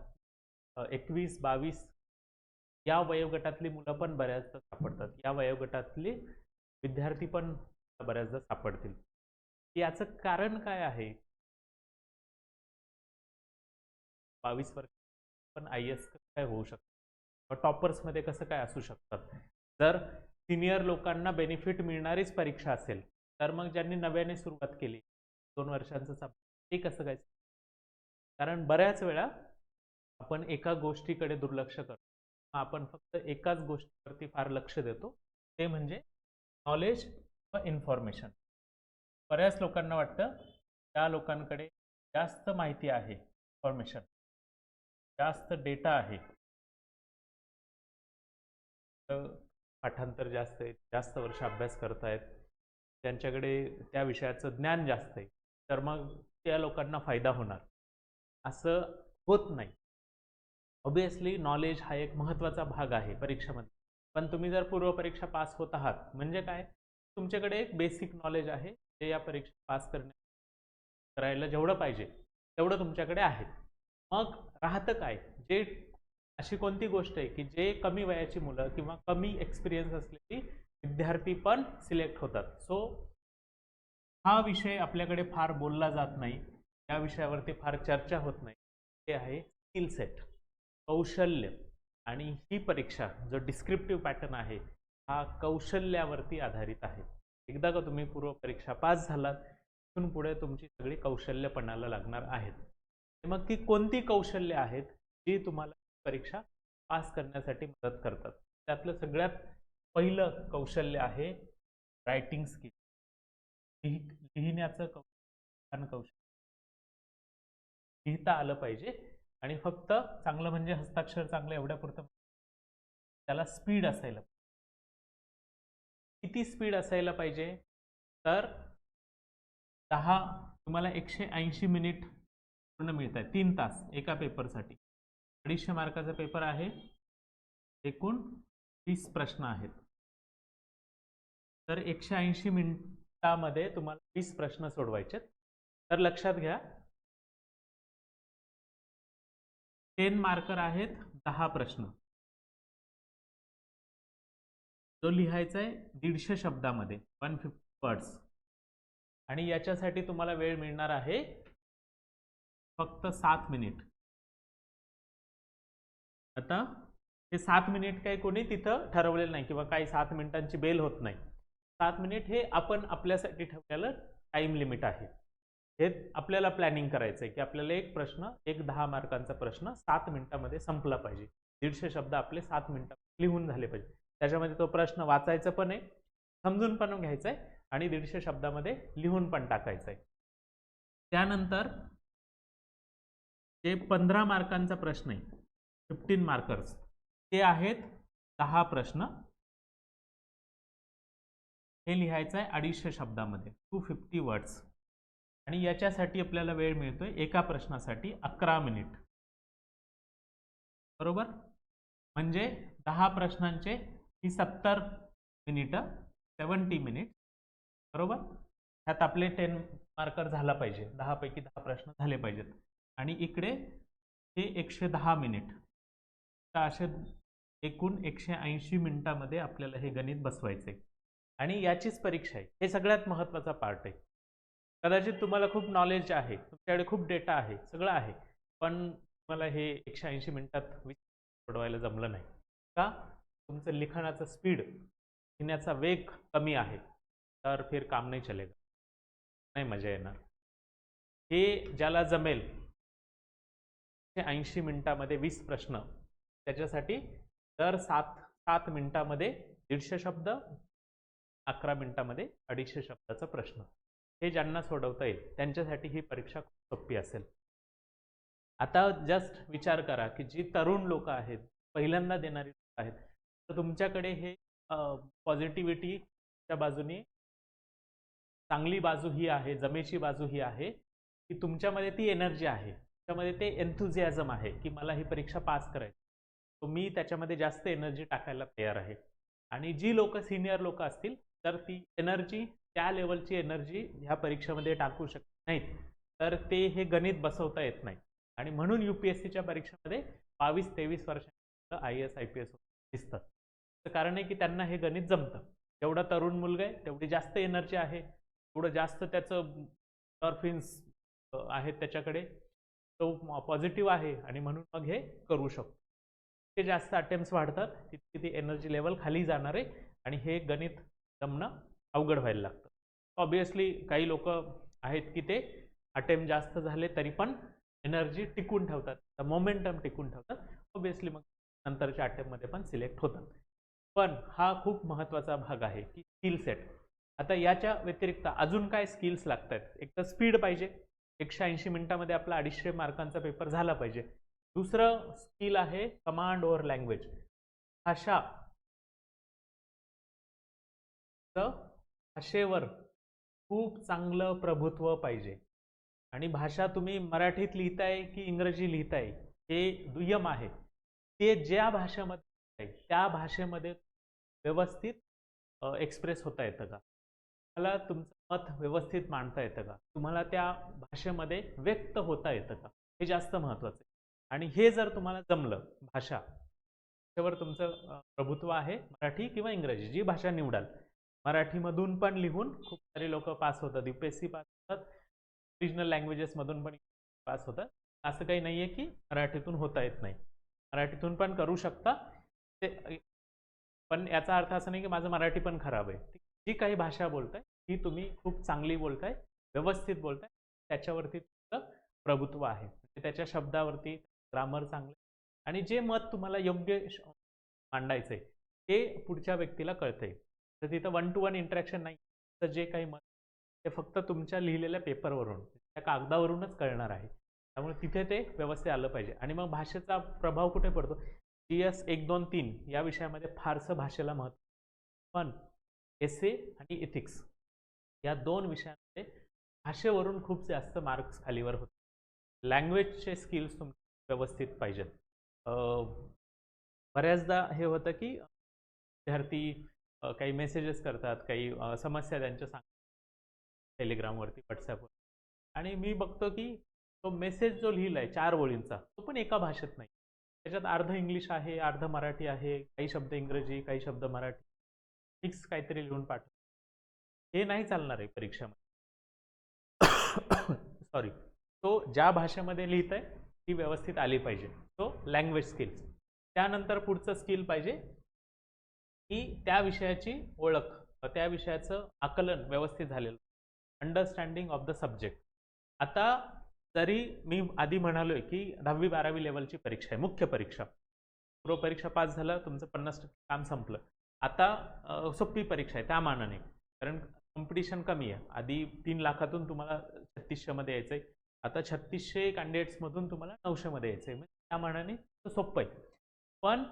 Speaker 1: 21-22 या वयोगटातली मुलं पण बऱ्याचदा सापडतात, या वयोगटातले विद्यार्थी पण बऱ्याचदा सापडतील. याचं कारण काय आहे? 22 वर्ष पण IAS कसं काय होऊ शकतं? टॉपर्समध्ये कसं काय असू शकतात? जर सिनियर लोकांना बेनिफिट मिळणारीच परीक्षा असेल, तर मग ज्यांनी नव्याने सुरुवात केली 2 वर्षांचं ते कसं काय? कारण बऱ्याच वेळा आपण एका गोष्टीकडे दुर्लक्ष करतो. आपण फक्त एकाच गोष्टीवरती फार लक्ष देतो, ते म्हणजे नॉलेज व इन्फॉर्मेशन. बऱ्याच लोकांना वाटतं त्या लोकांकडे जास्त माहिती आहे, इन्फॉर्मेशन, जास्त डेटा आहे, पाठांतर जास्त आहे, जास्त वर्ष अभ्यास करतायत, त्यांच्याकडे त्या विषयाचं ज्ञान जास्त आहे, तर मग त्या लोकांना फायदा होणार असं होत नाही. ऑब्विसली नॉलेज हा एक महत्त्वाचा भाग आहे परीक्षेमध्ये, पण तुम्ही जर पूर्वपरीक्षा पास होत आहात म्हणजे काय, तुमच्याकडे एक बेसिक नॉलेज आहे जे या परीक्षा पास करायला जेवढं पाहिजे तेवढं तुमच्याकडे आहे. मग राहतं काय, जे अशी कोणती गोष्ट आहे की जे कमी वयाची मुलं किंवा कमी एक्सपिरियन्स असलेली विद्यार्थी पण सिलेक्ट होतात. सो हा विषय आपल्याकडे फार बोलला जात नाही, या विषयावरती फार चर्चा होत नाही. ते आहे स्किल सेट, कौशल्य. आणि ही परीक्षा जो डिस्क्रिप्टिव्ह पॅटर्न आहे हा कौशल्यावरती आधारित आहे. एकदा का तुम्ही पूर्व परीक्षा पास झालात, तिथून पुढे तुमची सगळी कौशल्य पणाला लागणार आहेत. मग ती कोणती कौशल्य आहेत जी तुम्हाला परीक्षा पास करण्यासाठी मदत करतात? त्यातलं सगळ्यात पहिलं कौशल्य आहे रायटिंग स्किल, लिहिण्याचं कौशल्य. लिहिता आलं पाहिजे आणि फक्त चांगलं म्हणजे हस्ताक्षर चांगलं एवढ्यापुरतं, त्याला स्पीड असायला. किती स्पीड असायला पाहिजे? तर 10 तुम्हाला 180 मिनिट पूर्ण मिळत आहे, 3 तास एका पेपरसाठी. 250 मार्काचा पेपर आहे, एकूण 30 प्रश्न आहेत. तर 180 मिनिटामध्ये तुम्हाला 20 प्रश्न सोडवायचे. तर लक्षात घ्या 10 मार्कर आहेत, 10 प्रश्न. जो लिहायचा आहे 150 शब्दामध्ये, 150 वर्ड्स. आणि याच्यासाठी तुम्हाला वेळ मिळणार आहे फक्त 7 मिनिट. आता हे 7 मिनिट काही कोणी तिथं ठरवलेलं नाही किंवा काही 7 मिनिटांची बेल होत नाही. 7 मिनिट हे आपण आपल्यासाठी ठेवलेलं टाइम लिमिट आहे. हे आपल्याला प्लॅनिंग करायचं आहे की आपल्याला एक प्रश्न, एक 10 मार्कांचा प्रश्न 7 मिनिटामध्ये संपला पाहिजे. 150 शब्द आपले 7 मिनिटात लिहून झाले पाहिजे. त्याच्यामध्ये तो प्रश्न वाचायचा पण आहे, समजून पण घ्यायचा आहे आणि 150 शब्दामध्ये लिहून पण टाकायचं आहे. त्यानंतर जे 15 मार्कांचा प्रश्न आहे, 15 मार्कर्स, ते आहेत 10 प्रश्न. हे लिहायचं आहे 250 शब्दामध्ये, 250 वर्ड्स. आणि याच्यासाठी आपल्याला वेळ मिळतोय एका प्रश्नासाठी 11 मिनिट. बरोबर? म्हणजे 10 प्रश्नांचे ही 70 मिनिटं, 70 मिनिट. बरोबर? ह्यात आपले 10 मार्कर झाला पाहिजे, 10 पैकी 10 प्रश्न झाले पाहिजेत. आणि इकडे हे 110 मिनिट. तर असे एकूण 180 मिनिटामध्ये आपल्याला हे गणित बसवायचे आणि याचीच परीक्षा आहे. हे सगळ्यात महत्त्वाचा पार्ट आहे. कदाचित तुम्हाला खूप नॉलेज आहे, तुमच्याकडे खूप डेटा आहे, सगळं आहे, पण तुम्हाला हे 180 मिनिटात सोडवायला जमलं नाही का? तुमचं लिखाणाचं स्पीड, लिहिण्याचा वेग कमी आहे, तर फिर काम नाही चलेगा, नाही मजा येणार. हे ज्याला जमेल 180 मिनिटामध्ये 20 प्रश्न, त्याच्यासाठी दर 7 मिनिटामध्ये 150 शब्द, 11 मिनिटामध्ये 250 शब्दाचा प्रश्न. हे ज्यांना सोडवता येईल त्यांच्यासाठी ही परीक्षा खूप सोपी असेल. आता जस्ट विचार करा की जी तरुण लोक आहेत, पहिल्यांदा देणारी लोक आहेत, तर तुमच्याकडे हे पॉझिटिव्हिटीच्या बाजूने चांगली बाजू ही आहे, जमेची बाजू ही आहे की तुमच्यामध्ये ती एनर्जी आहे, त्याच्यामध्ये ते एन्थुझियाझम आहे की मला ही परीक्षा पास करायची. तो मी त्याच्यामध्ये जास्त एनर्जी टाकायला तयार आहे. आणि जी लोक सिनियर लोक असतील तर ती एनर्जी, त्या लेवलची एनर्जी ह्या परीक्षेमध्ये टाकू शकत नाहीत, तर ते हे गणित बसवता येत नाही. आणि म्हणून UPSCच्या परीक्षेमध्ये 22-23 वर्षांपर्यंत IAS IPS दिसतात. तर कारण आहे की त्यांना हे गणित जमतं. जेवढा तरुण मुलगा आहे तेवढी जास्त एनर्जी आहे, तेवढं जास्त त्याचं endorphins आहेत त्याच्याकडे, तो पॉझिटिव्ह आहे आणि म्हणून मग हे करू शकतो. ते जास्त अटेम्प्ट्स वाढतात तितकी ती एनर्जी लेवल खाली जाणार आहे आणि हे गणित जमणं अवघड व्हायला लागतं. ऑब्विसली काही लोक आहेत की ते अटेम्प्ट जास्त झाले तरी पण एनर्जी टिकून ठेवतात, मोमेंटम टिकून ठेवतात. ऑब्विसली मग नंतरच्या अटेम्प्टमध्ये पण सिलेक्ट होतात. पण हा खूप महत्त्वाचा भाग आहे की स्किल सेट. आता याच्या व्यतिरिक्त अजून काय स्किल्स लागतात? एक तर स्पीड पाहिजे. 180 मिनिटामध्ये आपला 250 मार्कांचा पेपर झाला पाहिजे. दुसरं स्किल आहे कमांड ओव्हर लँग्वेज. भाषा, भाषेवर खूप चांगलं प्रभुत्व पाहिजे. आणि भाषा तुम्ही मराठीत लिहिताय की इंग्रजी लिहिताय हे दुय्यम आहे. ते ज्या भाषेमध्ये आहे, त्या भाषेमध्ये व्यवस्थित एक्सप्रेस होता येतं का? तुम्हाला तुमचं मत व्यवस्थित मांडता येतं का? तुम्हाला त्या भाषेमध्ये व्यक्त होता येतं का? हे जास्त महत्त्वाचं आहे. आणि हे जर तुम्हाला जमलं, भाषा, त्याच्यावर तुमचं प्रभुत्व आहे, मराठी किंवा इंग्रजी, जी भाषा निवडाल. मराठीमधून पण लिहून खूप सारे लोक पास होतात, UPSC पास होतात, रिजनल लँग्वेजेसमधून पण पास होतात. असं काही नाही आहे की मराठीतून होता येत नाही, मराठीतून पण करू शकता ते. पण याचा अर्थ असा नाही की माझं मराठी पण खराब आहे. जी काही भाषा बोलताय ती तुम्ही खूप चांगली बोलताय, व्यवस्थित बोलताय, त्याच्यावरती तुमचं प्रभुत्व आहे. त्याच्या शब्दावरती ग्रामर चांगलं आणि जे मत तुम्हाला योग्य मांडायचंय ते पुढच्या व्यक्तीला कळतंय. तर तिथं 1 to 1 इंटरॅक्शन नाही. तर जे काही मत ते फक्त तुमच्या लिहिलेल्या पेपरवरून, त्या कागदावरूनच कळणार आहे. त्यामुळे तिथे ते व्यवस्थित आलं पाहिजे. आणि मग भाषेचा प्रभाव कुठे पडतो? GS 1, 2, 3 या विषयामध्ये फारसं भाषेला महत्त्व. पण एसे आणि इथिक्स या 2 विषयांमध्ये भाषेवरून खूप जास्त मार्क्स खालीवर होतात. लँग्वेजचे स्किल्स तुमचे व्यवस्थित पाहिजेत. बऱ्याचदा हे होतं की विद्यार्थी काही मेसेजेस करतात, काही समस्या त्यांच्या सांगतात टेलिग्रामवरती, व्हॉट्सॲपवर, आणि मी बघतो की तो मेसेज जो लिहिलाय 4 ओळींचा तो पण एका भाषेत नाही. त्याच्यात अर्ध इंग्लिश आहे, अर्ध मराठी आहे, काही शब्द इंग्रजी, काही शब्द मराठी, मिक्स काहीतरी लिहून पाठव. हे नाही चालणार आहे परीक्षेमध्ये. सॉरी. तो ज्या भाषेमध्ये लिहित आहे ती व्यवस्थित आली पाहिजे. तो लँग्वेज स्किल्स. त्यानंतर पुढचं स्किल पाहिजे की त्या विषयाची ओळख, त्या विषयाचं आकलन व्यवस्थित झालेलं, अंडरस्टँडिंग ऑफ द सब्जेक्ट. आता जरी मी आधी म्हणालोय की 10वी-12वी लेवलची परीक्षा आहे, मुख्य परीक्षा, पूर्व परीक्षा पास झालं तुमचं 50% काम संपलं. आता सोपी परीक्षा आहे त्या मानाने, कारण कॉम्पिटिशन कमी आहे. आधी 3 लाखातून तुम्हाला 3600 मध्ये यायचंय, आता 3600 कॅन्डिडेट्समधून तुम्हाला 900 मध्ये यायचंय. त्या मानाने सोपं आहे. पण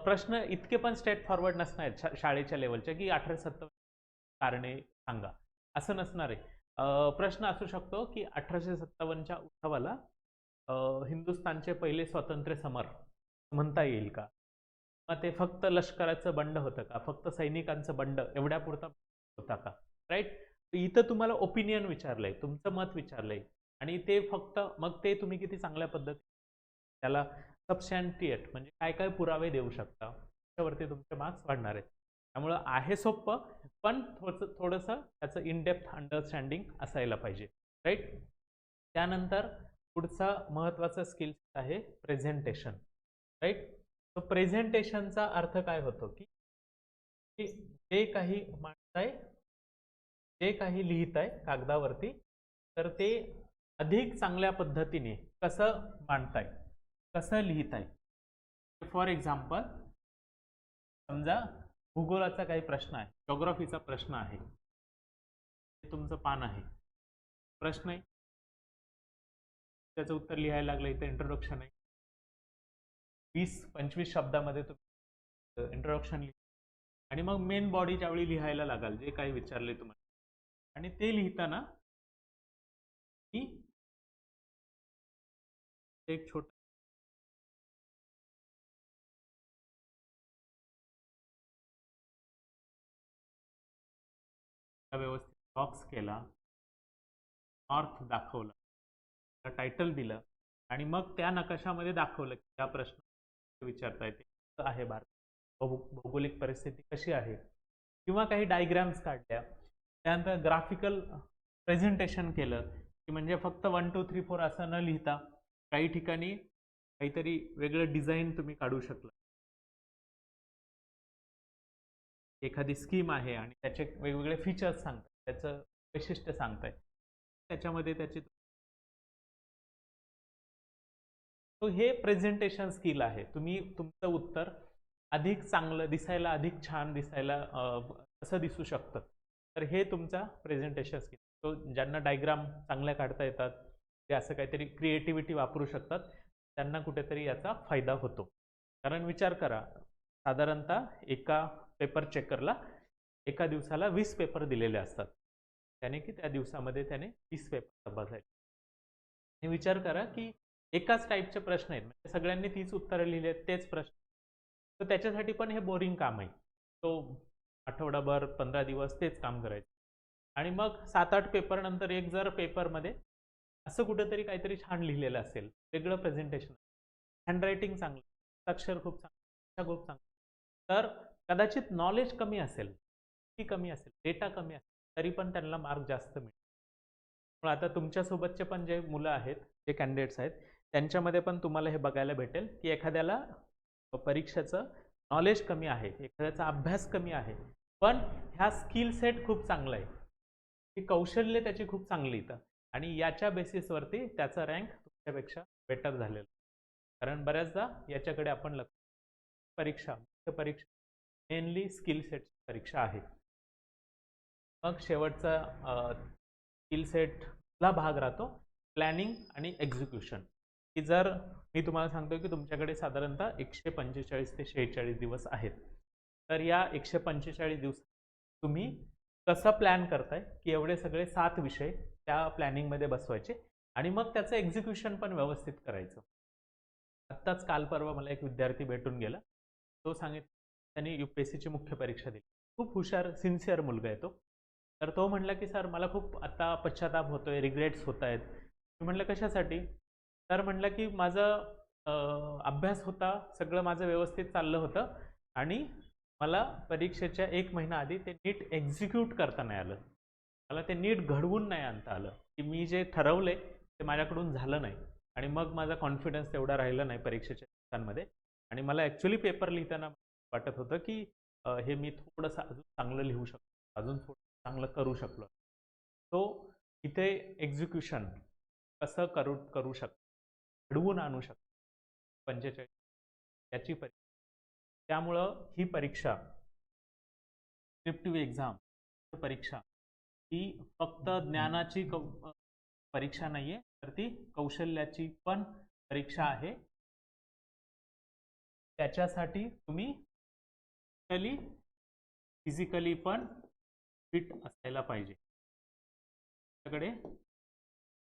Speaker 1: प्रश्न इतके पण स्ट्रेट फॉरवर्ड नसणार आहेत शाळेच्या लेवलच्या की 1857 कारणे सांगा, असं नसणार आहे. प्रश्न असू शकतो की 1857च्या उठावाला हिंदुस्थानचे पहिले स्वातंत्र्य समर म्हणता येईल का? मग ते फक्त लष्कराचं बंड होतं का? फक्त सैनिकांचं बंड एवढ्यापुरता होता का? राईट. इथं तुम्हाला ओपिनियन विचारलंय, तुमचं मत विचारलंय, आणि ते फक्त मग ते तुम्ही किती चांगल्या पद्धती त्याला सबस्टॅन्टिएट म्हणजे काय काय पुरावे देऊ शकता, त्याच्यावरती तुमचे मार्क्स वाढणार आहेत. त्यामुळं आहे सोपं, पण थोडंसं त्याचं इनडेप्थ अंडरस्टँडिंग असायला पाहिजे. राईट. त्यानंतर पुढचा महत्त्वाचा स्किल्स आहे प्रेझेंटेशन. राईट. तर प्रेझेंटेशनचा अर्थ काय होतो की जे काही मांडताय, जे काही लिहिताय कागदावरती, तर ते अधिक चांगल्या पद्धतीने कसं मांडताय, कसं लिहिताय. फॉर एक्झाम्पल, समजा भूगोलाचा काही प्रश्न आहे, जॉग्राफीचा प्रश्न आहे, हे तुमचं पान आहे, प्रश्न आहे, त्याचं उत्तर लिहायला लागलं, इथं इंट्रोडक्शन आहे, 20-25 शब्दामध्ये तुम्ही इंट्रोडक्शन लिहा, आणि मग मेन बॉडी ज्यावेळी लिहायला लागाल, जे काही विचारले तुम्हाला, आणि ते लिहिताना की एक छोटा व्यवस्थित बॉक्स केला, नॉर्थ दाखवला, टायटल दिलं, आणि मग त्या नकाशामध्ये दाखवलं की हा प्रश्न विचारता येते आहे भारत. भौगोलिक परिस्थिती कशी आहे, किंवा काही डायग्राम्स काढल्या, त्यानंतर ग्राफिकल प्रेझेंटेशन केलं, की म्हणजे फक्त 1 2 3 4 असं न लिहिता काही ठिकाणी काहीतरी वेगळं डिझाईन तुम्ही काढू शकला. एखादी स्कीम आहे आणि त्याचे वेगवेगळे फीचर्स सांगताय, त्याचं वैशिष्ट्य सांगताय, त्याच्यामध्ये त्याची तो हे प्रेझेंटेशन स्किल आहे. तुम्ही तुमचं उत्तर अधिक चांगलं दिसायला, अधिक छान दिसायला कसं दिसू शकतं, तर हे तुमचा प्रेझेंटेशन स्किल. तो ज्यांना डायग्राम चांगल्या काढता येतात, ते असं काहीतरी क्रिएटिव्हिटी वापरू शकतात, त्यांना कुठेतरी याचा फायदा होतो. कारण विचार करा, साधारणतः एका पेपर चेकरला एका दिवसाला 20 पेपर दिलेले असतात. त्याने की त्या दिवसामध्ये त्याने 20 पेपर बघायचे. आणि विचार करा की एकाच टाईपचे प्रश्न आहेत, म्हणजे सगळ्यांनी तीच उत्तरं लिहिली आहेत, तेच प्रश्न. तर त्याच्यासाठी पण हे बोरिंग काम आहे. तो आठवडाभर 15 दिवस तेच काम करायचं. आणि मग 7-8 पेपर नंतर एक जर पेपरमध्ये असं कुठेतरी काहीतरी छान लिहिलेलं असेल, वेगळं प्रेझेंटेशन, हँडरायटिंग चांगलं, अक्षर खूप चांगलं, भाषा खूप चांगली, तर कदाचित नॉलेज कमी असेल, ती कमी असेल, डेटा कमी असेल, तरी पण त्यांना मार्क जास्त मिळेल. पण आता तुमच्यासोबतचे पण जे मुलं आहेत, जे कॅन्डिडेट्स आहेत, त्यांच्यामध्ये पण तुम्हाला हे बघायला भेटेल की एखाद्याला परीक्षेचं नॉलेज कमी आहे, एखाद्याचा अभ्यास कमी आहे, पण ह्या स्किल सेट खूप चांगला आहे, ही कौशल्य त्याची खूप चांगली इथं, आणि याच्या बेसिसवरती त्याचा रँक तुमच्यापेक्षा बेटर झालेला. कारण बऱ्याचदा याच्याकडे आपण लक्ष, परीक्षा मुख्य परीक्षा मेनली स्किल सेट परीक्षा आहे. मग शेवटचा स्किल सेटला भाग राहतो प्लॅनिंग आणि एक्झिक्युशन. की जर मी तुम्हाला सांगतो की तुमच्याकडे साधारणतः 145 ते 46 दिवस आहेत, तर या 145 दिवस तुम्ही कसं प्लॅन करताय की एवढे सगळे 7 विषय त्या प्लॅनिंगमध्ये बसवायचे आणि मग त्याचं एक्झिक्युशन पण व्यवस्थित करायचं. आत्ताच काल परवा मला एक विद्यार्थी भेटून गेला, तो सांगितलं त्यांनी UPSCची मुख्य परीक्षा दिली, खूप हुशार सिन्सिअर मुलगा आहे तो. तर तो म्हटला की सर मला खूप आता पश्चाताप होतोय, रिग्रेट्स होत आहेत. मी म्हटलं कशासाठी? तर म्हटलं की माझं अभ्यास होता, सगळं माझं व्यवस्थित चाललं होतं आणि मला परीक्षेच्या 1 महिना आधी ते नीट एक्झिक्यूट करता नाही आलं. मला ते नीट घडवून नाही आणता आलं, की मी जे ठरवले ते माझ्याकडून झालं नाही, आणि मग माझा कॉन्फिडन्स तेवढा राहिला नाही परीक्षेच्या दिवसांमध्ये, आणि मला ॲक्च्युली पेपर लिहिताना वाटत होतं की हे मी थोडंसं अजून चांगलं लिहू शकतो, अजून थोडं चांगलं करू शकलो. तो इथे एक्झिक्युशन कसं करू शकतो, घडवून आणू शकतो 45 याची परीक्षा. त्यामुळं ही परीक्षा, डिस्क्रिप्टिव्ह एक्झाम परीक्षा, ही फक्त ज्ञानाची परीक्षा नाही आहे, तर ती कौशल्याची पण परीक्षा आहे. त्याच्यासाठी तुम्ही फिजिकली पण फिट असायला पाहिजे. आपल्याकडे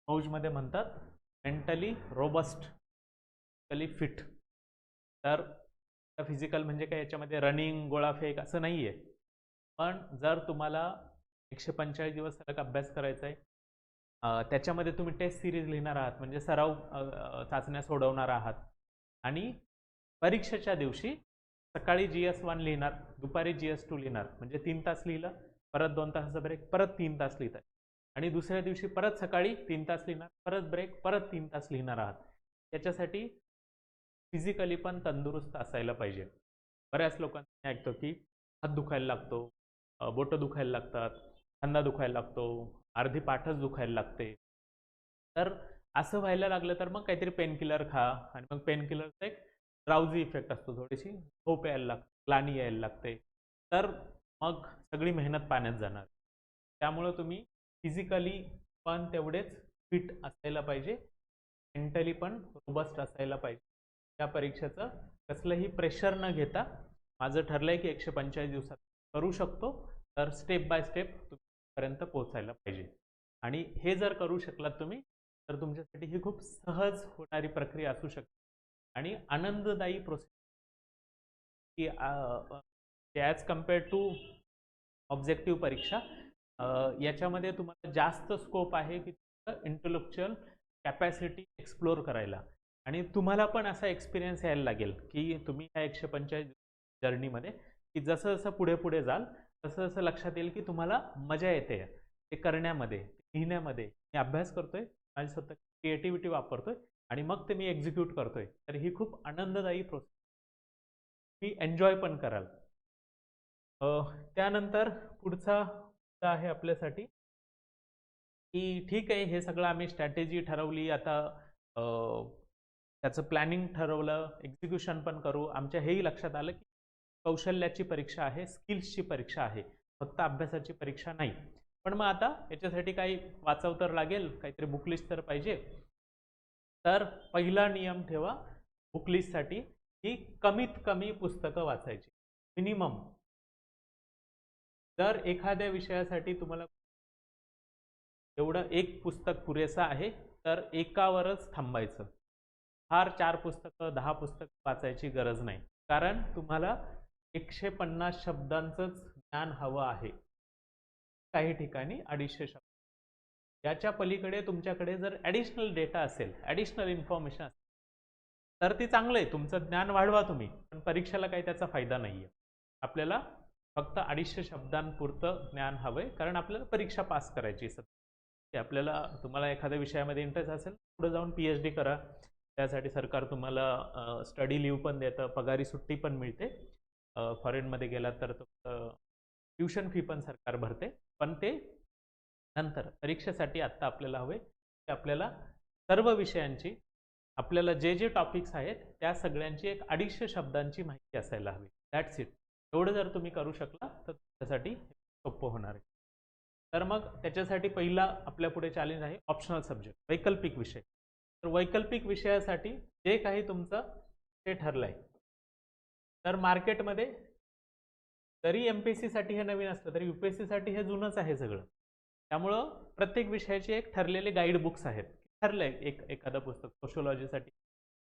Speaker 1: फौजमध्ये म्हणतात मेंटली रोबस्ट, फिजिकली फिट. तर फिजिकल म्हणजे काय, याच्यामध्ये रनिंग, गोळाफेक असं नाही आहे. पण जर तुम्हाला 145 दिवस सलग अभ्यास करायचा आहे, त्याच्यामध्ये तुम्ही टेस्ट सिरीज लिहिणार आहात, म्हणजे सराव चाचण्या सोडवणार आहात, आणि परीक्षेच्या दिवशी सकाळी GS1 लिहिणार, दुपारी GS2 लिहिणार, म्हणजे 3 तास लिहिलं, परत 2 तासाचा ब्रेक, परत 3 तास लिहित आहे, आणि दुसऱ्या दिवशी परत सकाळी 3 तास लिहिणार, परत ब्रेक, परत 3 तास लिहिणार आहात. त्याच्यासाठी फिजिकली पण तंदुरुस्त असायला पाहिजे. बऱ्याच लोकांनी ऐकतो की हात दुखायला लागतो, बोटं दुखायला लागतात, खांदा दुखायला लागतो, अर्धी पाठच दुखायला लागते. तर असं व्हायला लागलं तर मग काहीतरी पेन किलर खा, आणि मग पेन किलरचा एक ड्राउझी इफेक्ट असतो, थोडीशी झोप यायला लागते, ग्लानी यायला लागते, तर मग सगळी मेहनत पाण्यात जाणार. त्यामुळं तुम्ही फिजिकली पण तेवढेच फिट असायला पाहिजे, मेंटली पण रोबस्ट असायला पाहिजे. त्या परीक्षेचं कसलंही प्रेशर न घेता माझं ठरलंय की 145 दिवसात करू शकतो, तर स्टेप बाय स्टेप पर्यंत पोहोचायला पाहिजे. आणि हे जर करू शकलात तुम्ही, तर तुमच्यासाठी ही खूप सहज होणारी प्रक्रिया असू शकते आणि आनंददायी प्रोसेस की ॲज कम्पेअर्ड टू ऑब्जेक्टिव्ह परीक्षा, याच्यामध्ये तुम्हाला जास्त स्कोप आहे की इंटेलेक्च्युअल कॅपॅसिटी एक्सप्लोर करायला, आणि तुम्हाला पण असा एक्सपिरियन्स यायला लागेल की तुम्ही ह्या 145 जर्नीमध्ये, की जसं जसं पुढे पुढे जाल तसं तसं लक्षात येईल की तुम्हाला मजा येते ते करण्यामध्ये, लिहिण्यामध्ये. मी अभ्यास करतोय, माझी स्वतः क्रिएटिव्हिटी वापरतोय आणि मग ते मी एक्झिक्यूट करतोय. तर ही खूप आनंददायी प्रोसेस, मी एन्जॉय पण कराल. त्यानंतर पुढचा मुद्दा आहे आपल्यासाठी, की ठीक आहे, हे सगळं आम्ही स्ट्रॅटेजी ठरवली, आता अ, त्याचं प्लॅनिंग ठरवलं, एक्झिक्युशन पण करू. आमच्या हेही लक्षात आलं की कौशल्याची परीक्षा आहे, स्किल्सची परीक्षा आहे, फक्त अभ्यासाची परीक्षा नाही. पण मग आता याच्यासाठी काही वाचव तर लागेल, काहीतरी बुकलिस्ट तर पाहिजे. तर पहिला नियम ठेवा बुकलिस्टसाठी, की कमीत कमी पुस्तकं वाचायची, मिनिमम. जर एखाद्या विषयासाठी तुम्हाला एवढं एक पुस्तक पुरेसं आहे, तर एकावरच थांबायचं. फार 4 पुस्तकं 10 पुस्तकं वाचायची गरज नाही. कारण तुम्हाला 150 शब्दांचंच ज्ञान हवं आहे, काही ठिकाणी 250 शब्द. याच्या पलीकडे तुमच्याकडे जर ॲडिशनल डेटा असेल, ॲडिशनल इन्फॉर्मेशन असेल, तर ती चांगलं आहे, तुमचं ज्ञान वाढवा तुम्ही, पण परीक्षेला काही त्याचा फायदा नाही आहे. आपल्याला फक्त 250 शब्दांपुरतं ज्ञान हवं आहे, कारण आपल्याला परीक्षा पास करायची आहे. की आपल्याला, तुम्हाला एखाद्या विषयामध्ये इंटरेस्ट असेल, पुढे जाऊन PhD करा. त्यासाठी सरकार तुम्हाला स्टडी लीव्ह पण देतं, पगारी सुट्टी पण मिळते. फॉरेनमध्ये गेलात तर ट्युशन फी पण सरकार भरते. पण ते नंतर. परीक्षेसाठी आत्ता आपल्याला हवे की आपल्याला सर्व विषयांची, आपल्याला जे जे टॉपिक्स आहेत त्या सगळ्यांची एक 250 शब्दांची माहिती असायला हवी. That's it. एवढं जर तुम्ही करू शकला तर त्यासाठी सोपं होणार आहे. तर मग त्याच्यासाठी पहिला आपल्यापुढे चॅलेंज आहे ऑप्शनल सब्जेक्ट, वैकल्पिक विषय. तर वैकल्पिक विषयासाठी जे काही तुमचं ते ठरलंय, तर मार्केटमध्ये जरी MPSC साठी हे नवीन असलं तरी UPSC साठी हे जुनंच आहे सगळं. त्यामुळं प्रत्येक विषयाचे एक ठरलेले गाईड बुक्स आहेत. ठरलंय एखादं पुस्तक सोशिओलॉजीसाठी,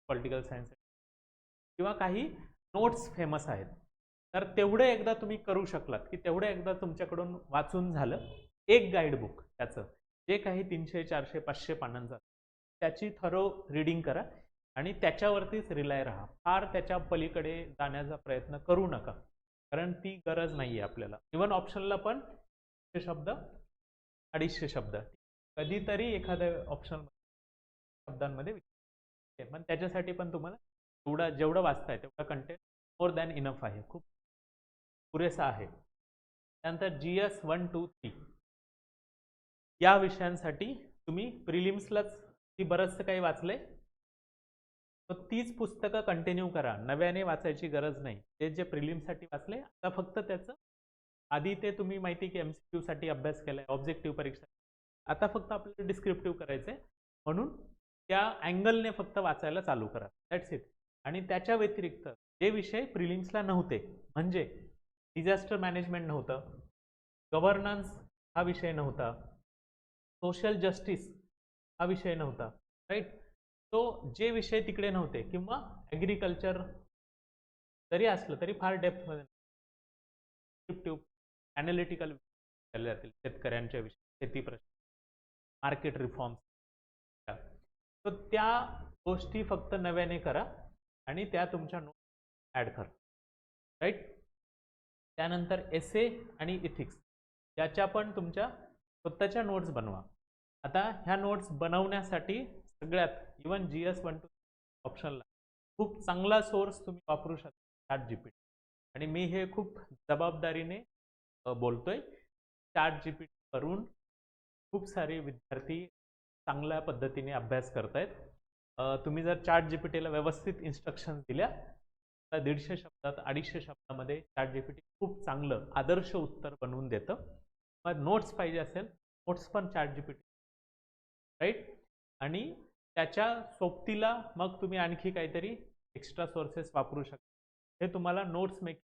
Speaker 1: पॉलिटिकल सायन्ससाठी, किंवा काही नोट्स फेमस आहेत. तर तेवढं एकदा तुम्ही करू शकलात, की तेवढं एकदा तुमच्याकडून वाचून झालं, एक गाईड बुक त्याचं जे काही 300 400 500 पानांचं, त्याची थरो रीडिंग करा आणि त्याच्यावरतीच रिलाय राहा. फार त्याच्या पलीकडे जाण्याचा प्रयत्न करू नका, कारण ती गरज नाही आहे आपल्याला. इव्हन ऑप्शनला पण 100 शब्द 250 शब्द कधीतरी एखाद्या ऑप्शन शब्दांमध्ये पण त्याच्यासाठी पण तुम्हाला जेवढं वाचताय तेवढं कंटेंट मोर दॅन इनफ आहे, खूप पुरेसा आहे. त्यानंतर GS 1 2 3 या विषयांसाठी तुम्ही प्रिलिम्सलाच ती बरंचसं काही वाचलंय, तर तीच पुस्तकं कंटिन्यू करा, नव्याने वाचायची गरज नाही. ते जे प्रिलिम्ससाठी वाचले, आता फक्त त्याचं आधी ते तुम्ही माहिती की MCQ साठी अभ्यास केलाय, ऑब्जेक्टिव्ह परीक्षा, आता फक्त आपल्याला डिस्क्रिप्टिव्ह करायचंय, म्हणून त्या अँगलने फक्त वाचायला चालू करा. That's it. आणि त्याच्या व्यतिरिक्त जे विषय प्रिलिम्सला नव्हते, म्हणजे डिझास्टर मॅनेजमेंट नव्हतं, गव्हर्नन्स हा विषय नव्हता, सोशल जस्टिस हा विषय नव्हता, राईट. तो जे विषय तिकडे नव्हते, किंवा ॲग्रिकल्चर जरी असलं तरी फार डेप्थमध्ये डिस्क्रिप्टिव्ह ॲनालिटिकल जातील, शेतकऱ्यांच्या विषयी, शेती प्रश्न, मार्केट रिफॉर्म्स, तर त्या गोष्टी फक्त नव्याने करा आणि त्या तुमच्या नोट ॲड करा, राईट. त्यानंतर एसे आणि इथिक्स याच्या पण तुमच्या स्वतःच्या नोट्स बनवा. आता ह्या नोट्स बनवण्यासाठी सगळ्यात इवन GS 1 2 ऑप्शनला खूप चांगला सोर्स तुम्ही वापरू शकता, ChatGPT. आणि मी हे खूप जबाबदारीने बोलतोय. ChatGPT वरून खूप सारे विद्यार्थी चांगल्या पद्धतीने अभ्यास करतायत. तुम्ही जर ChatGPTला व्यवस्थित इन्स्ट्रक्शन्स दिल्या तर 150 शब्दात 250 शब्दामध्ये ChatGPT खूप चांगलं आदर्श उत्तर बनवून देतं. मग नोट्स पाहिजे असेल, नोट्स पण ChatGPT, राईट. आणि त्याच्या सोबतीला मग तुम्ही आणखी काहीतरी एक्स्ट्रा सोर्सेस वापरू शकता. हे तुम्हाला नोट्स मेक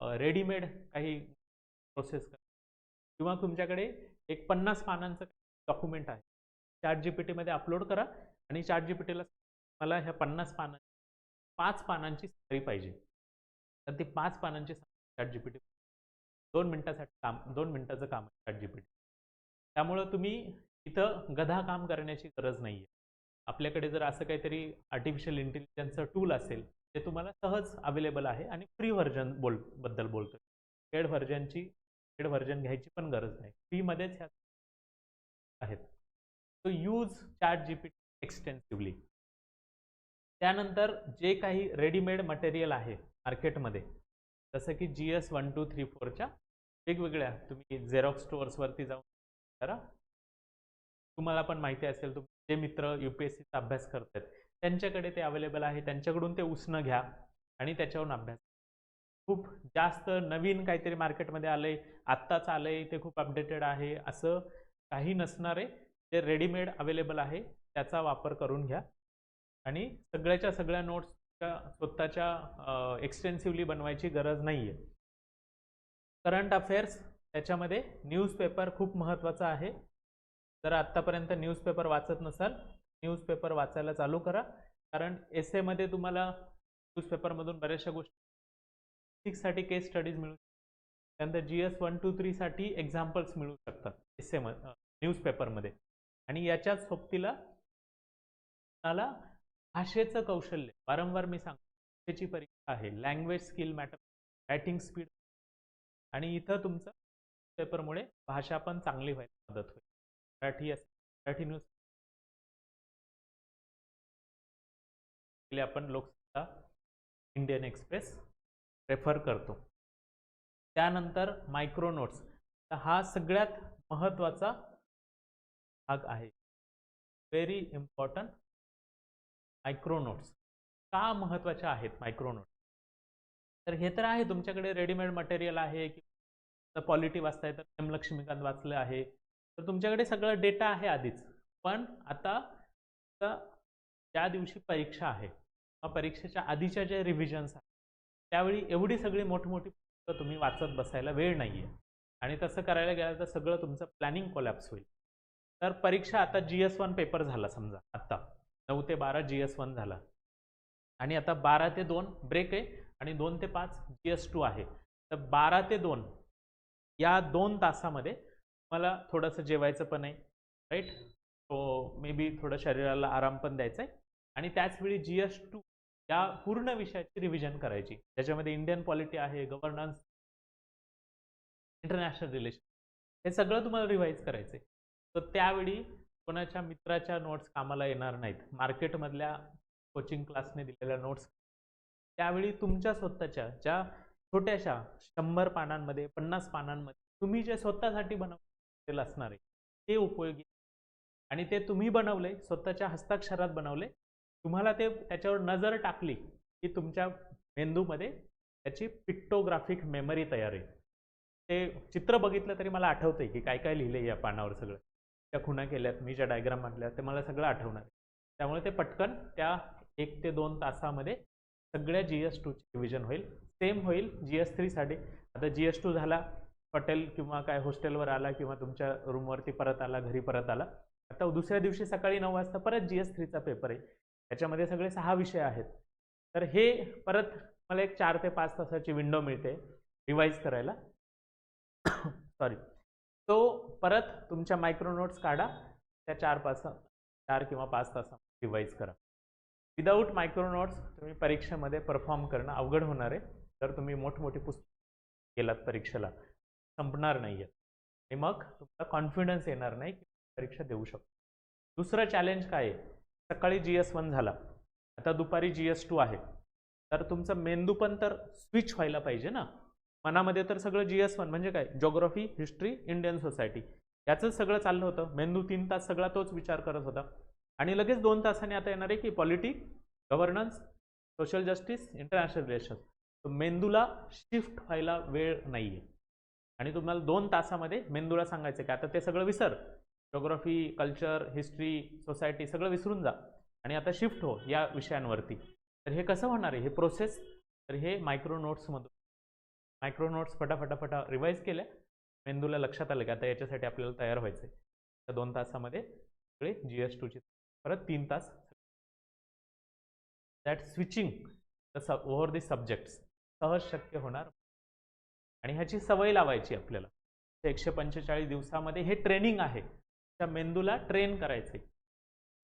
Speaker 1: रेडीमेड काही प्रोसेस करा, किंवा तुमच्याकडे एक 50 पानांचं डॉक्युमेंट आहे, ChatGPTमध्ये अपलोड करा आणि ChatGPTला मला ह्या 50 पानांची 5 पानांची समरी पाहिजे, तर ती 5 पानांची ChatGPT 2 मिनिटासाठी काम, 2 मिनिटाचं काम आहे ChatGPT. त्यामुळं तुम्ही इथं गधा काम करण्याची गरज नाही आहे. आपल्याकडे जर असं काहीतरी आर्टिफिशियल इंटेलिजन्सचं टूल असेल ते तुम्हाला सहज अवेलेबल आहे आणि फ्री व्हर्जन बद्दल बोलतोय. पेड व्हर्जन घ्यायची पण गरज नाही, फ्रीमध्येच ह्या आहेत. तो यूज चॅट जीपीटी एक्सटेन्सिव्हली. त्यानंतर जे काही रेडीमेड मटेरियल आहे मार्केटमध्ये, जसं की GS1234च्या वेगवेगळ्या, तुम्ही झेरॉक्स स्टोअर्सवरती जाऊन करा. तुम्हाला पण माहिती असेल, तुमचे जे मित्र UPSCचा अभ्यास करतात त्यांच्याकडे ते अवेलेबल आहे, त्यांच्याकडून ते उसनं घ्या आणि त्याच्यावरून अभ्यास. खूप जास्त नवीन काहीतरी मार्केटमध्ये आलंय, आत्ताच आलंय, ते खूप अपडेटेड आहे असं काही नसणार आहे. जे रेडीमेड अवेलेबल आहे त्याचा वापर करून घ्या आणि सगळ्याच्या सगळ्या नोट्स स्वतःच्या एक्सटेन्सिव्हली बनवायची गरज नाही आहे. करंट अफेअर्स, त्याच्यामध्ये न्यूजपेपर खूप महत्त्वाचा आहे. जर आत्तापर्यंत न्यूजपेपर वाचत नसाल, न्यूजपेपर वाचायला चालू करा, कारण एसेमध्ये तुम्हाला न्यूजपेपरमधून बऱ्याचशा गोष्टी साठी केस स्टडीज मिळू शकतात. त्यानंतर GS123 साठी एक्झाम्पल्स मिळू शकतात एसेमध्ये, न्यूजपेपरमध्ये. आणि याच्याच सोबतीला तुम्हाला भाषेचं कौशल्य, वारंवार मी सांगतो भाषेची परीक्षा आहे, language skill matter, writing speed, आणि इथं तुमचं पेपरमुळे भाषा पण चांगली व्हायला मदत होईल. मराठी न्यूज आपण लोकसत्ता, इंडियन एक्सप्रेस प्रेफर करतो. त्यानंतर मायक्रो नोट्स, हा सगळ्यात महत्त्वाचा भाग आहे. Very important. मायक्रो नोट्स का महत्त्वाच्या आहेत? मायक्रो नोट्स, तर हे तर आहे तुमच्याकडे रेडीमेड मटेरियल आहे, की पॉलिटी वाचताय तर एम लक्ष्मीकांत वाचलं आहे, तर तुमच्याकडे सगळं डेटा आहे आधीच. पण आता ज्या दिवशी परीक्षा आहे, परीक्षेच्या आधीच्या ज्या रिव्हिजन्स आहेत, त्यावेळी एवढी सगळी मोठी पुस्तकं तुम्ही वाचत बसायला वेळ नाहीये, आणि तसं करायला गेलं तर सगळं तुमचं प्लॅनिंग कोलॅप्स होईल. तर परीक्षा आता GS1 पेपर झाला समजा, आता 9 ते 12 GS1 झाला, आणि आता 12 ते 2 ब्रेक आहे, आणि 2 ते 5 GS2 आहे. तर 12 ते 2 या 2 तासामध्ये मला थोडंसं जेवायचं पण आहे, राईट? सो मे बी थोडं शरीराला आराम पण द्यायचा आहे, आणि त्याचवेळी GS2 या पूर्ण विषयाची रिव्हिजन करायची, ज्याच्यामध्ये इंडियन पॉलिटी आहे, गव्हर्नन्स, इंटरनॅशनल रिलेशन, हे सगळं तुम्हाला रिवाईज करायचंय. तर त्यावेळी कोणाच्या मित्राच्या नोट्स कामाला येणार नाहीत, मार्केटमधल्या कोचिंग क्लासने दिलेल्या नोट्स. त्यावेळी तुमच्या स्वतःच्या ज्या छोट्याशा 100 पानांमध्ये, 50 पानांमध्ये तुम्ही जे स्वतःसाठी बनवलेलं असणार आहे ते उपयोगी, आणि ते तुम्ही बनवले, स्वतःच्या हस्ताक्षरात बनवले, तुम्हाला ते त्याच्यावर नजर टाकली की तुमच्या मेंदूमध्ये त्याची पिक्टोग्राफिक मेमरी तयार आहे. ते चित्र बघितलं तरी मला आठवतंय की काय काय लिहिलंय या पानावर, सगळं त्या खुणा केल्यात, मी ज्या डायग्राम म्हटल्या ते मला सगळं आठवणार आहे. त्यामुळे ते पटकन त्या 1 ते 2 तासामध्ये सगळ्या GS2 ची रिव्हिजन होईल. सेम होईल GS3 साठी. आता GS2 झाला, हॉटेल किंवा काय हॉस्टेलवर आला, किंवा तुमच्या रूमवरती परत आला, घरी परत आला, आता दुसऱ्या दिवशी सकाळी 9 वाजता परत GS3चा पेपर आहे. त्याच्यामध्ये सगळे 6 विषय आहेत. तर हे परत मला एक 4 ते 5 तासाची विंडो मिळते रिवाईज करायला. सॉरी. तो परत तुमच्या मायक्रो नोट्स काढा, त्या 4 किंवा 5 तासामध्ये रिवाईज करा. विदाऊट मायक्रो नोट्स तुम्ही परीक्षेमध्ये परफॉर्म करणं अवघड होणार आहे. तर तुम्ही मोठमोठी पुस्तक गेलात परीक्षेला, संपणार नाहीये, आणि मग तुम्हाला कॉन्फिडन्स येणार नाही की परीक्षा देऊ शकतो. दुसरं चॅलेंज काय आहे? सकाळी GS1 झाला, आता दुपारी GS2 आहे, तर तुमचा मेंदू पण तर स्विच व्हायला पाहिजे ना. मनामध्ये तर सगळं GS1 म्हणजे काय, जिओग्राफी, हिस्ट्री, इंडियन सोसायटी, याचंच सगळं चाललं होतं. मेंदू 3 तास सगळा तोच विचार करत होता, आणि लगेच 2 तासांनी आता येणार आहे की polity, governance, social justice, international relation. मेंदूला शिफ्ट व्हायला वेळ नाहीये, आणि तुम्हाला 2 तासामध्ये मेंदूला सांगायचं की आता ते सगळं विसर, जिओग्राफी, कल्चर, हिस्ट्री, सोसायटी सगळं विसरून जा, आणि आता शिफ्ट हो या विषयांवरती. तर हे कसं होणार आहे हे प्रोसेस? तर हे मायक्रो नोट्स फटाफटा रिवाईज केल्या, मेंदूला लक्षात आलं की आता याच्यासाठी आपल्याला तयार व्हायचंय. तर 2 तासामध्ये सगळे GS2 ची परत 3 तास that switching over the subjects सहज शक्य होणार, आणि ह्याची सवय लावायची आपल्याला. 145 दिवसामध्ये हे ट्रेनिंग आहे, त्या मेंदूला ट्रेन करायचे.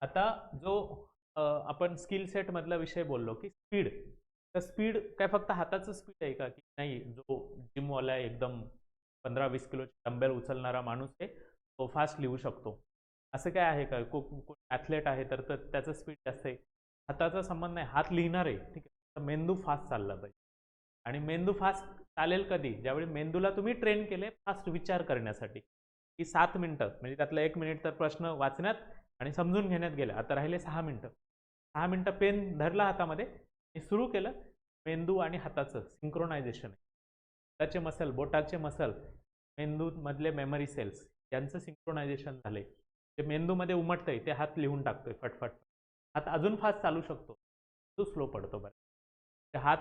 Speaker 1: आता जो आपण स्किल सेट मधला विषय बोललो की स्पीड, तर स्पीड काय फक्त हाताचं स्पीड आहे का, की नाही जो जिमवाला आहे एकदम 15-20 किलोचे डंबेल उचलणारा माणूस आहे तो फास्ट लिहू शकतो, असं काय आहे का? कोण ॲथलेट आहे तर त्याचं स्पीड जास्त आहे? हाताचा संबंध नाही, हात लिहिणार आहे ठीक आहे, तर मेंदू फास्ट चालला पाहिजे. आणि मेंदू फास्ट चालेल कधी? ज्यावेळी मेंदूला तुम्ही ट्रेन केले फास्ट विचार करण्यासाठी, की 7 मिनिटं म्हणजे त्यातला 1 मिनिट तर प्रश्न वाचण्यात आणि समजून घेण्यात गेला, आता राहिले 6 मिनिटं. 6 मिनिटं पेन धरला हातामध्ये आणि सुरू केलं. मेंदू आणि हाताचं सिंक्रोनायझेशन आहे. हाताचे मसल, बोटाचे मसल, मेंदूमधले मेमरी सेल्स यांचं सिंक्रोनायझेशन झालंय. जे मेंदूमध्ये उमटतंय ते हात लिहून टाकतोय फटफट. हात अजून फास्ट चालू शकतो, तो स्लो पडतो बरं. ते हात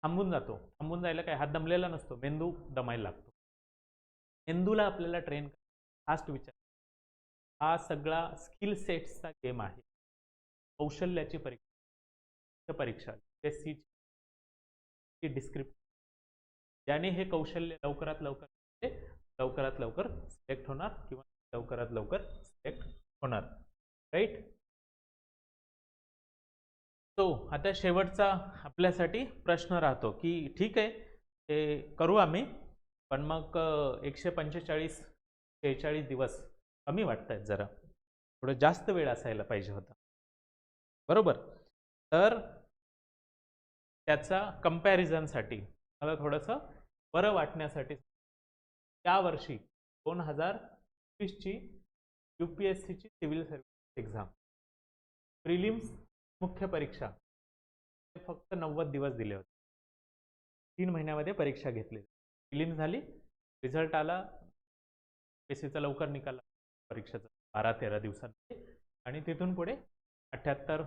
Speaker 1: थांबून जातो. थांबून जायला काय, हात दमलेला नसतो, मेंदू दमायला लागतो. मेंदूला आपल्याला ट्रेन फास्ट विचार, हा सगळा स्किल सेट्सचा गेम आहे. कौशल्याची परीक्षा ची डिस्क्रिप्शन, ज्याने हे कौशल्य लवकरात लवकर सिलेक्ट होणार किंवा लवकरात लवकर सिलेक्ट होणार, राईट. तो आता शेवटचा आपल्यासाठी प्रश्न राहतो की ठीक आहे ते करू आम्ही, पण मग 145-46 दिवस कमी वाटत आहेत, जरा थोडं जास्त वेळ असायला पाहिजे होता, बरोबर. तर त्याचा कंपॅरिझनसाठी मला थोडंसं बरं वाटण्यासाठी या वर्षी 2020ची UPSCची सिव्हिल सर्व्हिस एक्झाम प्रिलिम्स मुख्य परीक्षा फक्त 90 दिवस दिले होते. 3 महिन्यामध्ये परीक्षा घेतली. प्रिलिम्स झाली, रिझल्ट आला, UPSCचा लवकर निकाल परीक्षेचा 12-13 दिवसांमध्ये, आणि तिथून पुढे 78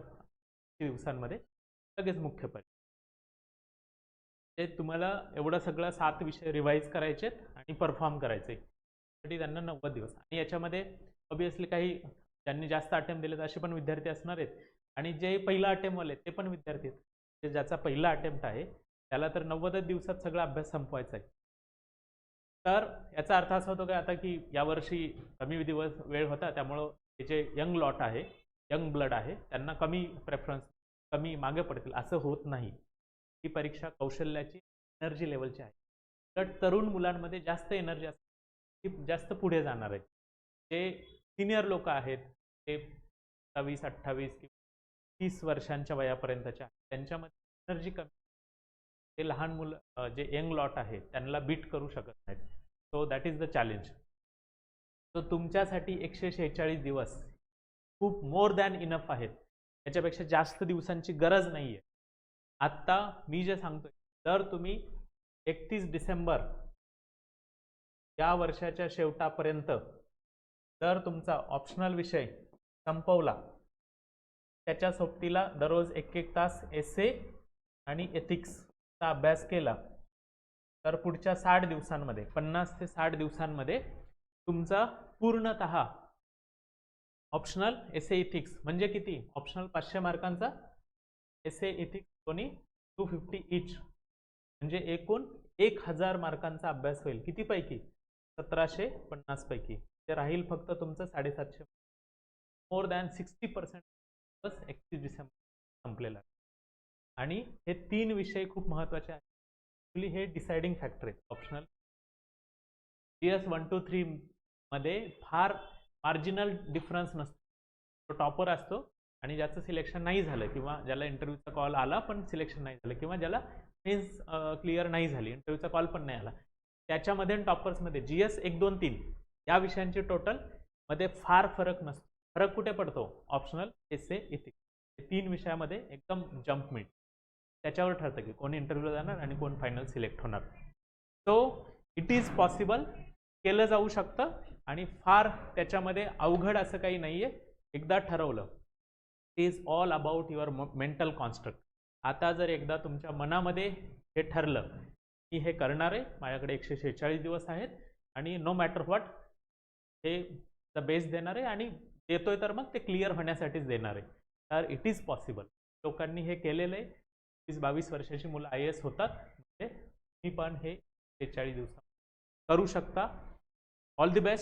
Speaker 1: दिवसांमध्ये लगेच मुख्य परीक्षा. ते तुम्हाला एवढं सगळं 7 विषय रिवाईज करायचे आणि परफॉर्म करायचे, त्यासाठी त्यांना 90 दिवस. आणि याच्यामध्ये ऑब्विसली काही ज्यांनी जास्त अटेम्प्ट दिलेत असे पण विद्यार्थी असणार आहेत, आणि जे पहिला अटेम्प्टवाले ते पण विद्यार्थी आहेत. जे ज्याचा पहिला अटेम्प्ट आहे त्याला तर 90 दिवसात सगळा अभ्यास संपवायचा आहे. तर याचा अर्थ असा होतो का आता की यावर्षी कमी दिवस वेळ होता, त्यामुळं हे जे यंग लॉट आहे, यंग ब्लड आहे, त्यांना कमी प्रेफरन्स, कमी मागे पडतील असं होत नाही. ही परीक्षा कौशल्याची, एनर्जी लेवलची आहे. तर तरुण मुलांमध्ये जास्त एनर्जी असते, ती जास्त पुढे जाणार आहे. जे सिनियर लोक आहेत ते 27-28 किंवा 30 वर्षांच्या वयापर्यंतच्या, त्यांच्यामध्ये एनर्जी कमी, ते लहान मुलं जे यंग लॉट आहे त्यांना बीट करू शकत नाहीत. So that is the challenge. So तुमच्यासाठी 146 दिवस खूप मोर दॅन इनफ आहेत, याच्यापेक्षा जास्त दिवसांची गरज नाही आहे. आत्ता मी जे सांगतोय, जर तुम्ही 31 डिसेंबर या वर्षाच्या शेवटापर्यंत जर तुमचा ऑप्शनल विषय संपवला, त्याच्या सोबतीला दररोज 1-1 तास एसे आणि एथिक्सचा अभ्यास केला, तर पुढच्या 60 दिवसांमध्ये, 50 ते 60 दिवसांमध्ये तुमचा पूर्णतः ऑप्शनल एसे इथिक्स म्हणजे किती, ऑप्शनल 500 मार्कांचा, एसे इथिक्स दोन्ही 250 इच, म्हणजे एकूण 1000 मार्कांचा अभ्यास होईल. किती पैकी? 1750 पैकी. ते राहील फक्त तुमचं 750. मोर दॅन 60% बस 31 डिसेंबर संपलेला. आणि हे 3 विषय खूप महत्त्वाचे आहेत. ॲक्च्युली हे डिसाइडिंग फॅक्टर आहेत ऑप्शनल. GS 1 2 3 मध्ये फार मार्जिनल डिफरन्स नसतो. तो टॉपर असतो, आणि ज्याचं सिलेक्शन नाही झालं किंवा ज्याला इंटरव्ह्यूचा कॉल आला पण सिलेक्शन नाही झालं, किंवा ज्याला मेन्स क्लिअर नाही झाली, इंटरव्ह्यूचा कॉल पण नाही आला, त्याच्यामध्ये टॉपर्समध्ये GS 1 2 3 या विषयांची टोटल मध्ये फार फरक नसतो. फरक कुठे पडतो? ऑप्शनल, एसे, इथिक्स, हे 3 विषयामध्ये एकदम जम्प मिळतो. त्याच्यावर ठरतं की कोण इंटरव्ह्यूला जाणार आणि कोण फायनल सिलेक्ट होणार. सो इट इज पॉसिबल, केलं जाऊ शकतं, आणि फार त्याच्यामध्ये अवघड असं काही नाही आहे. एकदा ठरवलं, it is all about your mental construct. आता जर एकदा तुमच्या मनामध्ये हे ठरलं की हे करणार आहे, माझ्याकडे 146 दिवस आहेत आणि नो मॅटर व्हॉट हे द बेस्ट देणार आहे, आणि देतोय तर मग ते क्लिअर होण्यासाठीच देणार आहे, तर इट इज पॉसिबल. लोकांनी हे केलेलं आहे. 22 वर्षाची मुलं IAS होतात, म्हणजे तुम्ही पण हे 46 दिवसात करू शकता. All the best.